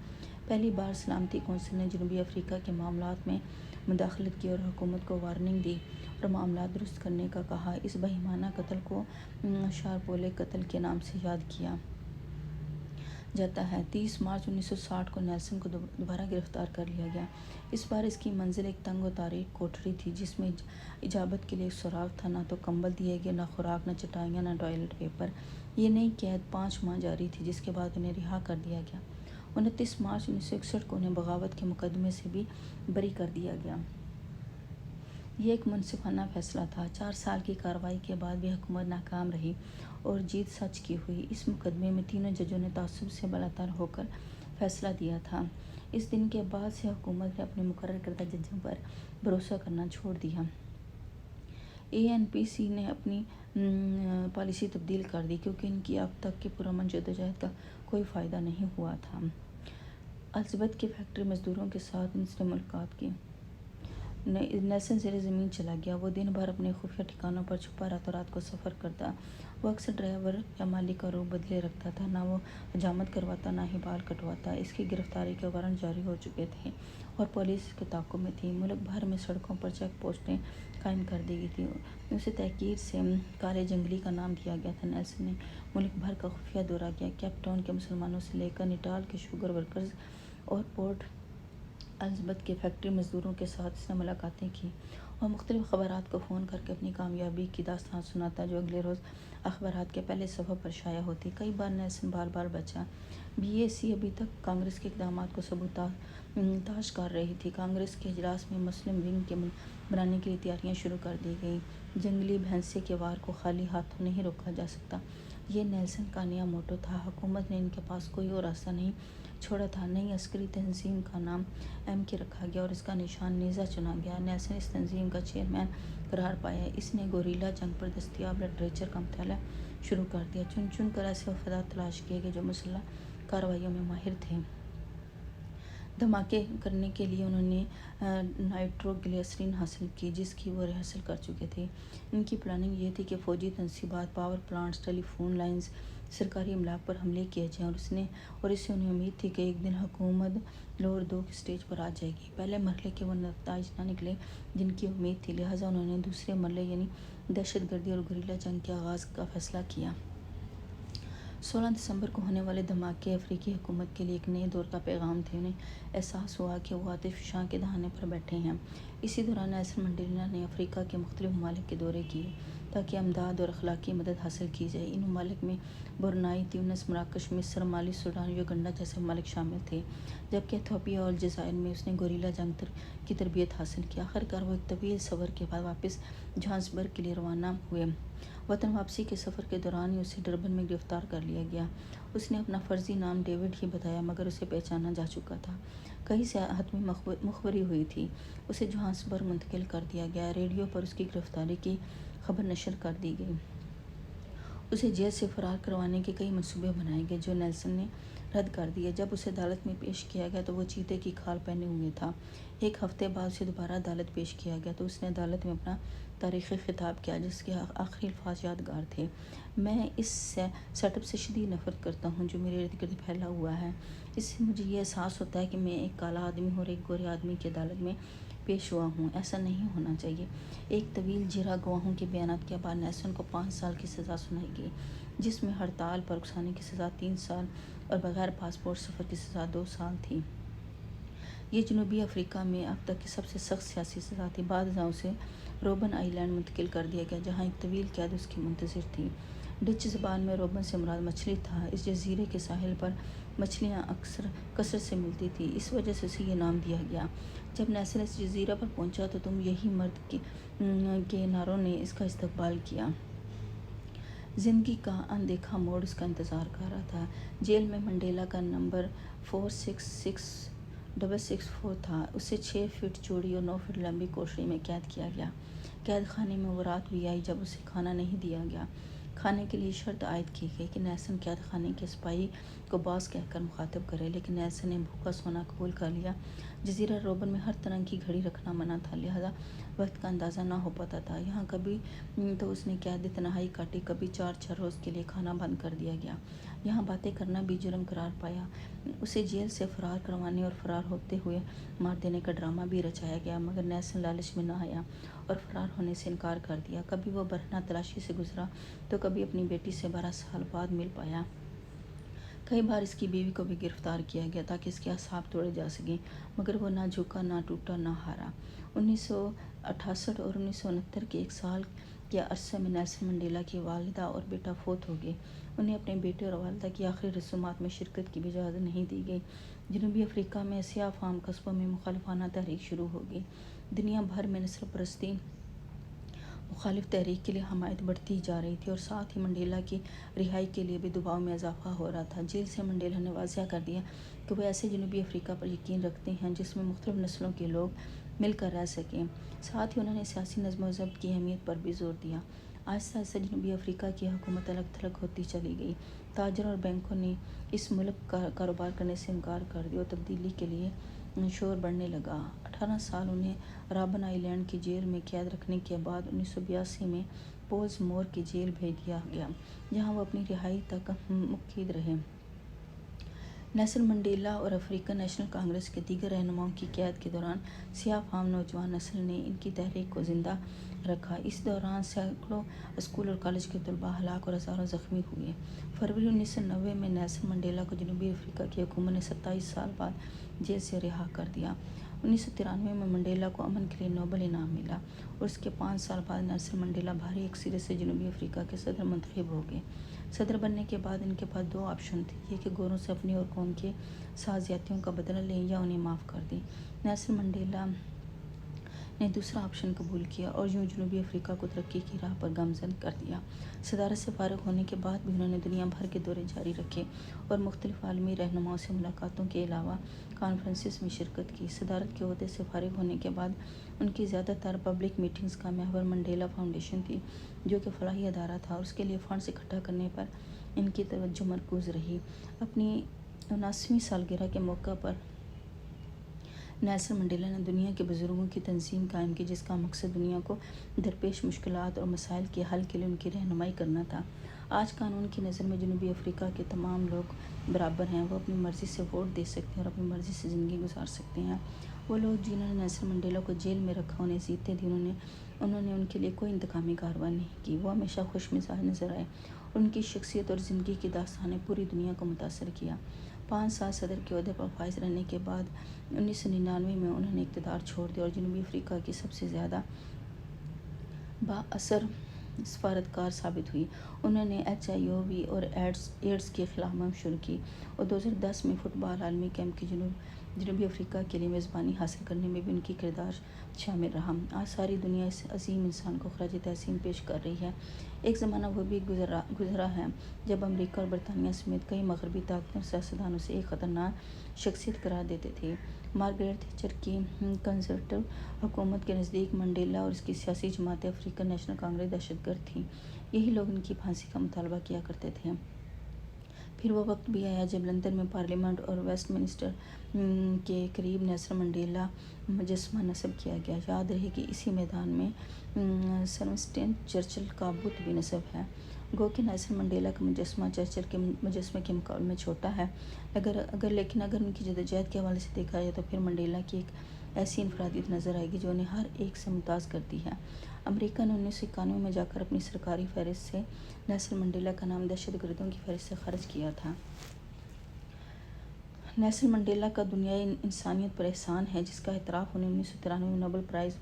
پہلی بار سلامتی کونسل نے جنوبی افریقہ کے معاملات میں مداخلت کی اور حکومت کو وارننگ دی اور معاملات درست کرنے کا کہا۔ اس بہیمانہ قتل کو شارلٹویل قتل کے نام سے یاد کیا جاتا ہے۔ 30 مارچ 1960 کو نیلسن کو دوبارہ گرفتار کر لیا گیا۔ اس بار اس کی منزل ایک تنگ و تاریک کوٹھری تھی جس میں اجابت کے لیے سوراخ تھا۔ نہ تو کمبل دیے گئے، نہ خوراک، نہ چٹائیاں، نہ ٹوائلٹ پیپر۔ یہ نئی قید 5 ماہ جاری تھی جس کے بعد انہیں رہا کر دیا گیا۔ 29 مارچ 1961 کو انہیں بغاوت کے مقدمے سے بھی بری کر دیا گیا۔ یہ ایک منصفانہ فیصلہ تھا۔ 4 سال کی کارروائی کے بعد بھی حکومت ناکام رہی اور جیت سچ کی ہوئی۔ اس مقدمے میں تینوں ججوں نے تعصب سے بالاتر ہو کر فیصلہ دیا تھا۔ اس دن کے بعد سے حکومت نے اپنے مقرر کردہ ججوں پر بھروسہ کرنا چھوڑ دیا۔ ANPC نے اپنی پالیسی تبدیل کر دی کیونکہ ان کی اب تک کی پرامن جدوجہد کا کوئی فائدہ نہیں ہوا تھا۔ الزبتھ کے فیکٹری مزدوروں کے ساتھ اس نے ملاقات کی۔ نیلسن زیر زمین چلا گیا۔ وہ دن بھر اپنے خفیہ ٹھکانوں پر چھپا راتوں رات کو سفر کرتا۔ وہ اکثر ڈرائیور یا مالک کا روپ بدلے رکھتا تھا۔ نہ وہ حجامت کرواتا، نہ ہی بال کٹواتا۔ اس کی گرفتاری کے وارنٹ جاری ہو چکے تھے اور پولیس کے تعاقب میں تھی۔ ملک بھر میں سڑکوں پر چیک پوسٹیں قائم کر دی گئی تھیں۔ اسے تحقیر سے کالے جنگلی کا نام دیا گیا تھا۔ نیلسن نے ملک بھر کا خفیہ دورہ کیا۔ کیپ ٹاؤن کے مسلمانوں سے لے کر نیٹال کے شوگر ورکرز اور پورٹ الزبتھ کے فیکٹری مزدوروں کے ساتھ اس نے ملاقاتیں کی اور مختلف خبرات کو فون کر کے اپنی کامیابی کی داستان سناتا جو اگلے روز اخبارات کے پہلے صفحوں پر شائع ہوتی۔ کئی بار نیلسن بار بار بچا۔ BAC ابھی تک کانگریس کے اقدامات کو سبوتاژ کر رہی تھی۔ کانگریس کے اجلاس میں مسلم ونگ کے بنانے کے لیے تیاریاں شروع کر دی گئیں۔ جنگلی بھینسے کے وار کو خالی ہاتھوں نہیں روکا جا سکتا، یہ نیلسن کا نیا موٹو تھا۔ حکومت نے ان کے پاس کوئی اور راستہ نہیں چھوڑا تھا۔ نئی عسکری تنظیم کا نام MK رکھا گیا اور اس کا نشان نیزہ چنا گیا۔ نیلسن اس تنظیم کا چیئرمین قرار پایا۔ اس نے گوریلا جنگ پر دستیاب لٹریچر کا مطالعہ شروع کر دیا۔ چن چن کر ایسے وفادار تلاش کیے گئے جو مسلح کارروائیوں میں ماہر تھے۔ دھماکے کرنے کے لیے انہوں نے نائٹرو گلیسرین حاصل کی جس کی وہ ریہرسل کر چکے تھے۔ ان کی پلاننگ یہ تھی کہ فوجی تنصیبات، پاور پلانٹس، ٹیلی فون لائنز، سرکاری املاک پر حملے کیے جائیں اور اس سے انہیں امید تھی کہ ایک دن حکومت لور 2 کی سٹیج پر آ جائے گی۔ پہلے مرحلے کے وہ نتائج نہ نکلے جن کی امید تھی، لہٰذا انہوں نے دوسرے مرحلے یعنی دہشت گردی اور گوریلا جنگ کے آغاز کا فیصلہ کیا۔ 16 دسمبر کو ہونے والے دھماکے افریقی حکومت کے لیے ایک نئے دور کا پیغام تھے۔ انہیں احساس ہوا کہ وہ آتش فشاں کے دہانے پر بیٹھے ہیں۔ اسی دوران نیلسن منڈیلا نے افریقہ کے مختلف ممالک کے دورے کیے تاکہ امداد اور اخلاقی مدد حاصل کی جائے۔ ان ممالک میں برونائی، تیونس، مراکش، مصر، مالی، سوڈان، یوگنڈا جیسے ممالک شامل تھے، جبکہ ایتھوپیا اور الجزائر میں اس نے گوریلا جنگ کی تربیت حاصل کی۔ آخرکار وہ ایک طویل سفر کے بعد واپس جوہانسبرگ کے لیے روانہ ہوئے۔ وطن واپسی کے سفر کے دوران ہی اسے ڈربن میں گرفتار کر لیا گیا۔ اس نے اپنا فرضی نام ڈیوڈ ہی بتایا مگر اسے پہچانا جا چکا تھا۔ کہیں سے حتمی مخبری ہوئی تھی۔ اسے جوہانسبرگ منتقل کر دیا گیا۔ ریڈیو پر اس کی گرفتاری کی خبر نشر کر دی گئی۔ اسے جیل سے فرار کروانے کے کئی منصوبے بنائے گئے جو نیلسن نے رد کر دیے۔ جب اسے عدالت میں پیش کیا گیا تو وہ چیتے کی کھال پہنے ہوئے تھا۔ ایک ہفتے بعد اسے دوبارہ عدالت پیش کیا گیا تو اس نے عدالت میں اپنا تاریخی خطاب کیا جس کے آخری الفاظ یادگار تھے: میں اس سیٹ اپ سے شدید نفرت کرتا ہوں جو میرے ارد گرد پھیلا ہوا ہے۔ اس سے مجھے یہ احساس ہوتا ہے کہ میں ایک کالا آدمی اور ایک گورے آدمی کی عدالت میں پیش ہوا ہوں۔ ایسا نہیں ہونا چاہیے۔ ایک طویل جرگہ گواہوں کے بیانات کے بعد نیلسن کو 5 سال کی سزا سنائی گئی جس میں ہڑتال پر اکسانے کی سزا 3 سال اور بغیر پاسپورٹ سفر کی سزا 2 سال تھی۔ یہ جنوبی افریقہ میں اب تک کی سب سے سخت سیاسی سزا تھی۔ بعد ازاں اسے روبن آئی لینڈ منتقل کر دیا گیا جہاں ایک طویل قید اس کی منتظر تھی۔ ڈچ زبان میں روبن سے مراد مچھلی تھا۔ اس جزیرے کے ساحل پر مچھلیاں اکثر کثرت سے ملتی تھیں، اس وجہ سے اسے یہ نام دیا گیا۔ جب نیلسن اس جزیرے پر پہنچا تو تم یہی مرد کے نعروں نے اس کا استقبال کیا۔ زندگی کا ان دیکھا موڑ اس کا انتظار کر رہا تھا۔ جیل میں منڈیلا کا نمبر 46664 تھا۔ اسے 6 فٹ چوڑی اور 9 فٹ لمبی کوٹھری میں قید کیا گیا۔ قید خانے میں وہ رات بھی آئی جب اسے کھانا نہیں دیا گیا۔ کھانے کے لیے شرط عائد کی گئی کہ نیلسن قید خانے کے سپاہی کو باس کہہ کر مخاطب کرے، لیکن نیلسن نے بھوکا سونا قبول کر لیا۔ جزیرہ روبن میں ہر طرح کی گھڑی رکھنا منع تھا، لہٰذا وقت کا اندازہ نہ ہو پاتا تھا۔ یہاں کبھی تو اس نے قیدی تنہائی کاٹی، کبھی 4 روز کے لیے کھانا بند کر دیا گیا۔ یہاں باتیں کرنا بھی جرم قرار پایا۔ اسے جیل سے فرار کروانے اور فرار ہوتے ہوئے مار دینے کا ڈرامہ بھی رچایا گیا مگر نیلسن لالچ میں نہ آیا اور فرار ہونے سے انکار کر دیا۔ کبھی وہ برہنہ تلاشی سے گزرا تو کبھی اپنی بیٹی سے 12 سال بعد مل پایا۔ کئی بار اس کی بیوی کو بھی گرفتار کیا گیا تاکہ اس کے اعصاب توڑے جا سکیں، مگر وہ نہ جھکا، نہ ٹوٹا، نہ ہارا۔ 1968 اور 1969 کے ایک سال کے عرصے میں نیلسن منڈیلا کی والدہ اور بیٹا فوت ہو گئے۔ انہیں اپنے بیٹے اور والدہ کی آخری رسومات میں شرکت کی بھی اجازت نہیں دی گئی۔ جنوبی افریقہ میں سیاہ فام قصبوں میں مخالفانہ تحریک شروع ہو گئی۔ دنیا بھر میں نسل پرستی مخالف تحریک کے لیے حمایت بڑھتی جا رہی تھی اور ساتھ ہی منڈیلا کی رہائی کے لیے بھی دباؤ میں اضافہ ہو رہا تھا۔ جیل سے منڈیلا نے واضح کر دیا کہ وہ ایسے جنوبی افریقہ پر یقین رکھتے ہیں جس میں مختلف نسلوں کے لوگ مل کر رہ سکیں۔ ساتھ ہی انہوں نے سیاسی نظم و ضبط کی اہمیت پر بھی زور دیا۔ آہستہ آہستہ جنوبی افریقہ کی حکومت الگ تھلگ ہوتی چلی گئی۔ تاجروں اور بینکوں نے اس ملک کا کاروبار کرنے سے انکار کر دیا اور تبدیلی کے لیے شور بڑھنے لگا۔ 18 سال انہیں رابن آئی لینڈ کی جیل میں قید رکھنے کے بعد 1982 میں پولز مور کی جیل بھیج دیا گیا، جہاں وہ اپنی رہائی تک مقید رہے۔ نیلسن منڈیلا اور افریقن نیشنل کانگریس کے دیگر رہنماؤں کی قید کے دوران سیاہ فام نوجوان نسل نے ان کی تحریک کو زندہ رکھا۔ اس دوران سینکڑوں اسکول اور کالج کے طلباء ہلاک اور ہزاروں زخمی ہوئے۔ فروری 1990 میں نیلسن منڈیلا کو جنوبی افریقہ کی حکومت نے 27 سال بعد جیل سے رہا کر دیا۔ 1993 میں منڈیلا کو امن کے لیے نوبل انعام ملا اور اس کے 5 سال بعد نیلسن منڈیلا بھاری اکثریت سے جنوبی افریقہ کے صدر منتخب ہو گئے۔ صدر بننے کے بعد ان کے پاس 2 آپشن تھے، یہ کہ گوروں سے اپنی اور قوم کے ساتھ زیادتیوں کا بدلہ لیں یا انہیں معاف کر دیں۔ نیلسن منڈیلا نے دوسرا آپشن قبول کیا اور یوں جنوبی افریقہ کو ترقی کی راہ پر گامزن کر دیا۔ صدارت سے فارغ ہونے کے بعد بھی انہوں نے دنیا بھر کے دورے جاری رکھے اور مختلف عالمی رہنماؤں سے ملاقاتوں کے علاوہ کانفرنسز میں شرکت کی۔ صدارت کے عہدے سے فارغ ہونے کے بعد ان کی زیادہ تر پبلک میٹنگز کا محور منڈیلا فاؤنڈیشن تھی، جو کہ فلاحی ادارہ تھا اور اس کے لیے فنڈز اکٹھا کرنے پر ان کی توجہ مرکوز رہی۔ اپنی 79ویں سالگرہ کے موقع پر نیلسن منڈیلا نے دنیا کے بزرگوں کی تنظیم قائم کی، جس کا مقصد دنیا کو درپیش مشکلات اور مسائل کے حل کے لیے ان کی رہنمائی کرنا تھا۔ آج قانون کی نظر میں جنوبی افریقہ کے تمام لوگ برابر ہیں، وہ اپنی مرضی سے ووٹ دے سکتے ہیں اور اپنی مرضی سے زندگی گزار سکتے ہیں۔ وہ لوگ جنہوں نے نیلسن منڈیلا کو جیل میں رکھا انہیں اذیتیں دیں، انہوں نے ان کے لیے کوئی انتقامی کارروائی نہیں کی۔ وہ ہمیشہ خوش مزاج نظر آئے اور ان کی شخصیت اور زندگی کی داستان نے پوری دنیا کو متاثر کیا۔ 5 سال صدر کے عہدے پر فائز رہنے کے بعد 1999 میں انہوں نے اقتدار چھوڑ دیا اور جنوبی افریقہ کی سب سے زیادہ بااثر سفارتکار ثابت ہوئی۔ انہوں نے HIV اور ایڈز کے خلاف مہم شروع کی اور 2010 میں فٹ بال عالمی کپ کی جنوبی افریقہ کے لیے میزبانی حاصل کرنے میں بھی ان کی کردار شامل رہا۔ آج ساری دنیا اس عظیم انسان کو خراج تحسین پیش کر رہی ہے۔ ایک زمانہ وہ بھی گزرا ہے جب امریکہ اور برطانیہ سمیت کئی مغربی طاقتیں اور سیاستدان اسے ایک خطرناک شخصیت قرار دیتے تھے۔ مارگریٹ تھیچر کی کنزرویٹو حکومت کے نزدیک منڈیلا اور اس کی سیاسی جماعت افریقن نیشنل کانگریس دہشت گرد تھی۔ یہی لوگ ان کی پھانسی کا مطالبہ کیا کرتے تھے۔ پھر وہ وقت بھی آیا جب لندن میں پارلیمنٹ اور ویسٹ منسٹر کے قریب نیلسن منڈیلا مجسمہ نصب کیا گیا۔ یاد رہے کہ اسی میدان میں ونسٹن چرچل کا بت بھی نصب ہے۔ گو کہ نیلسن منڈیلا کا مجسمہ چرچل کے مجسمے کے مقابلے میں چھوٹا ہے، لیکن اگر ان کی جدوجہد کے حوالے سے دیکھا جائے تو پھر منڈیلا کی ایک ایسی انفرادیت نظر آئے گی جو انہیں ہر ایک سے ممتاز کرتی ہے۔ امریکہ نے 1991 میں جا کر اپنی سرکاری فہرست سے نیلسن منڈیلا کا نام دہشت گردوں کی فہرست سے خارج کیا تھا۔ نیلسن منڈیلا کا دنیائے انسانیت پر احسان ہے، جس کا اعتراف انہیں 1993 میں نوبل پرائز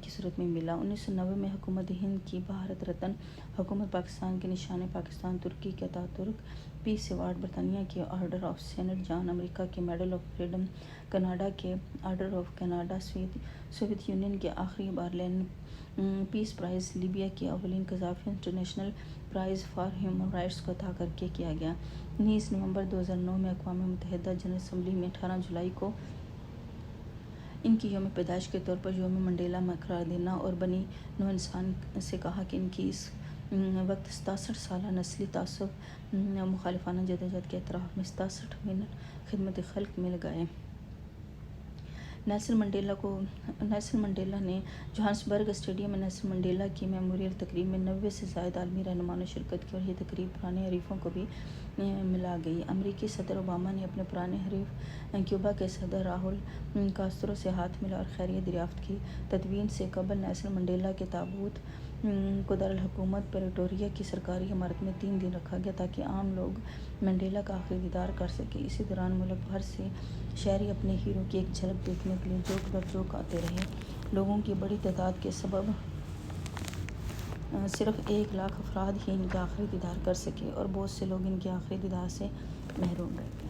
کی صورت میں ملا۔ 1990 میں حکومت ہند کی بھارت رتن، حکومت پاکستان کے نشان پاکستان، ترکی کے اتاتürk پیس ایوارڈ، برطانیہ کے آرڈر آف سینٹ جان، امریکہ کے میڈل آف فریڈم، کینیڈا کے Order of Canada, Soviet Union کے آخری بار لینن پیس پرائز، لیبیا کے اولین Gaddafi International Prize for Human Rights کو عطا کر کے کیا گیا۔ نیز نومبر 2009 میں اقوام متحدہ جنرل اسمبلی میں 18 جولائی کو ان کی یوم پیدائش کے طور پر یوم منڈیلا قرار دینا اور بنی نوع انسان سے کہا کہ ان کی اس وقت 67 سالہ نسلی تعصب مخالفانہ جدوجہد کے اعتراف میں 67 منٹ خدمت خلق میں لگائے۔ نیلسن منڈیلا نے جوہانسبرگ اسٹیڈیم میں نیلسن منڈیلا کی میموریل تقریب میں 90 سے زائد عالمی رہنماؤں نے شرکت کی اور یہ تقریب پرانے حریفوں کو بھی ملا گئی۔ امریکی صدر اوباما نے اپنے پرانے حریف کیوبا کے صدر راؤل کاسترو سے ہاتھ ملا اور خیریت دریافت کی۔ تدفین سے قبل نیلسن منڈیلا کے تابوت کو دارالحکومت پریٹوریا کی سرکاری عمارت میں 3 دن رکھا گیا تاکہ عام لوگ منڈیلا کا آخری دیدار کر سکیں۔ اسی دوران ملک بھر سے شہری اپنے ہیرو کی ایک جھلک دیکھنے کے لیے چوک در چوک آتے رہے۔ لوگوں کی بڑی تعداد کے سبب صرف 1 لاکھ افراد ہی ان کے آخری دیدار کر سکے اور بہت سے لوگ ان کے آخری دیدار سے محروم رہے۔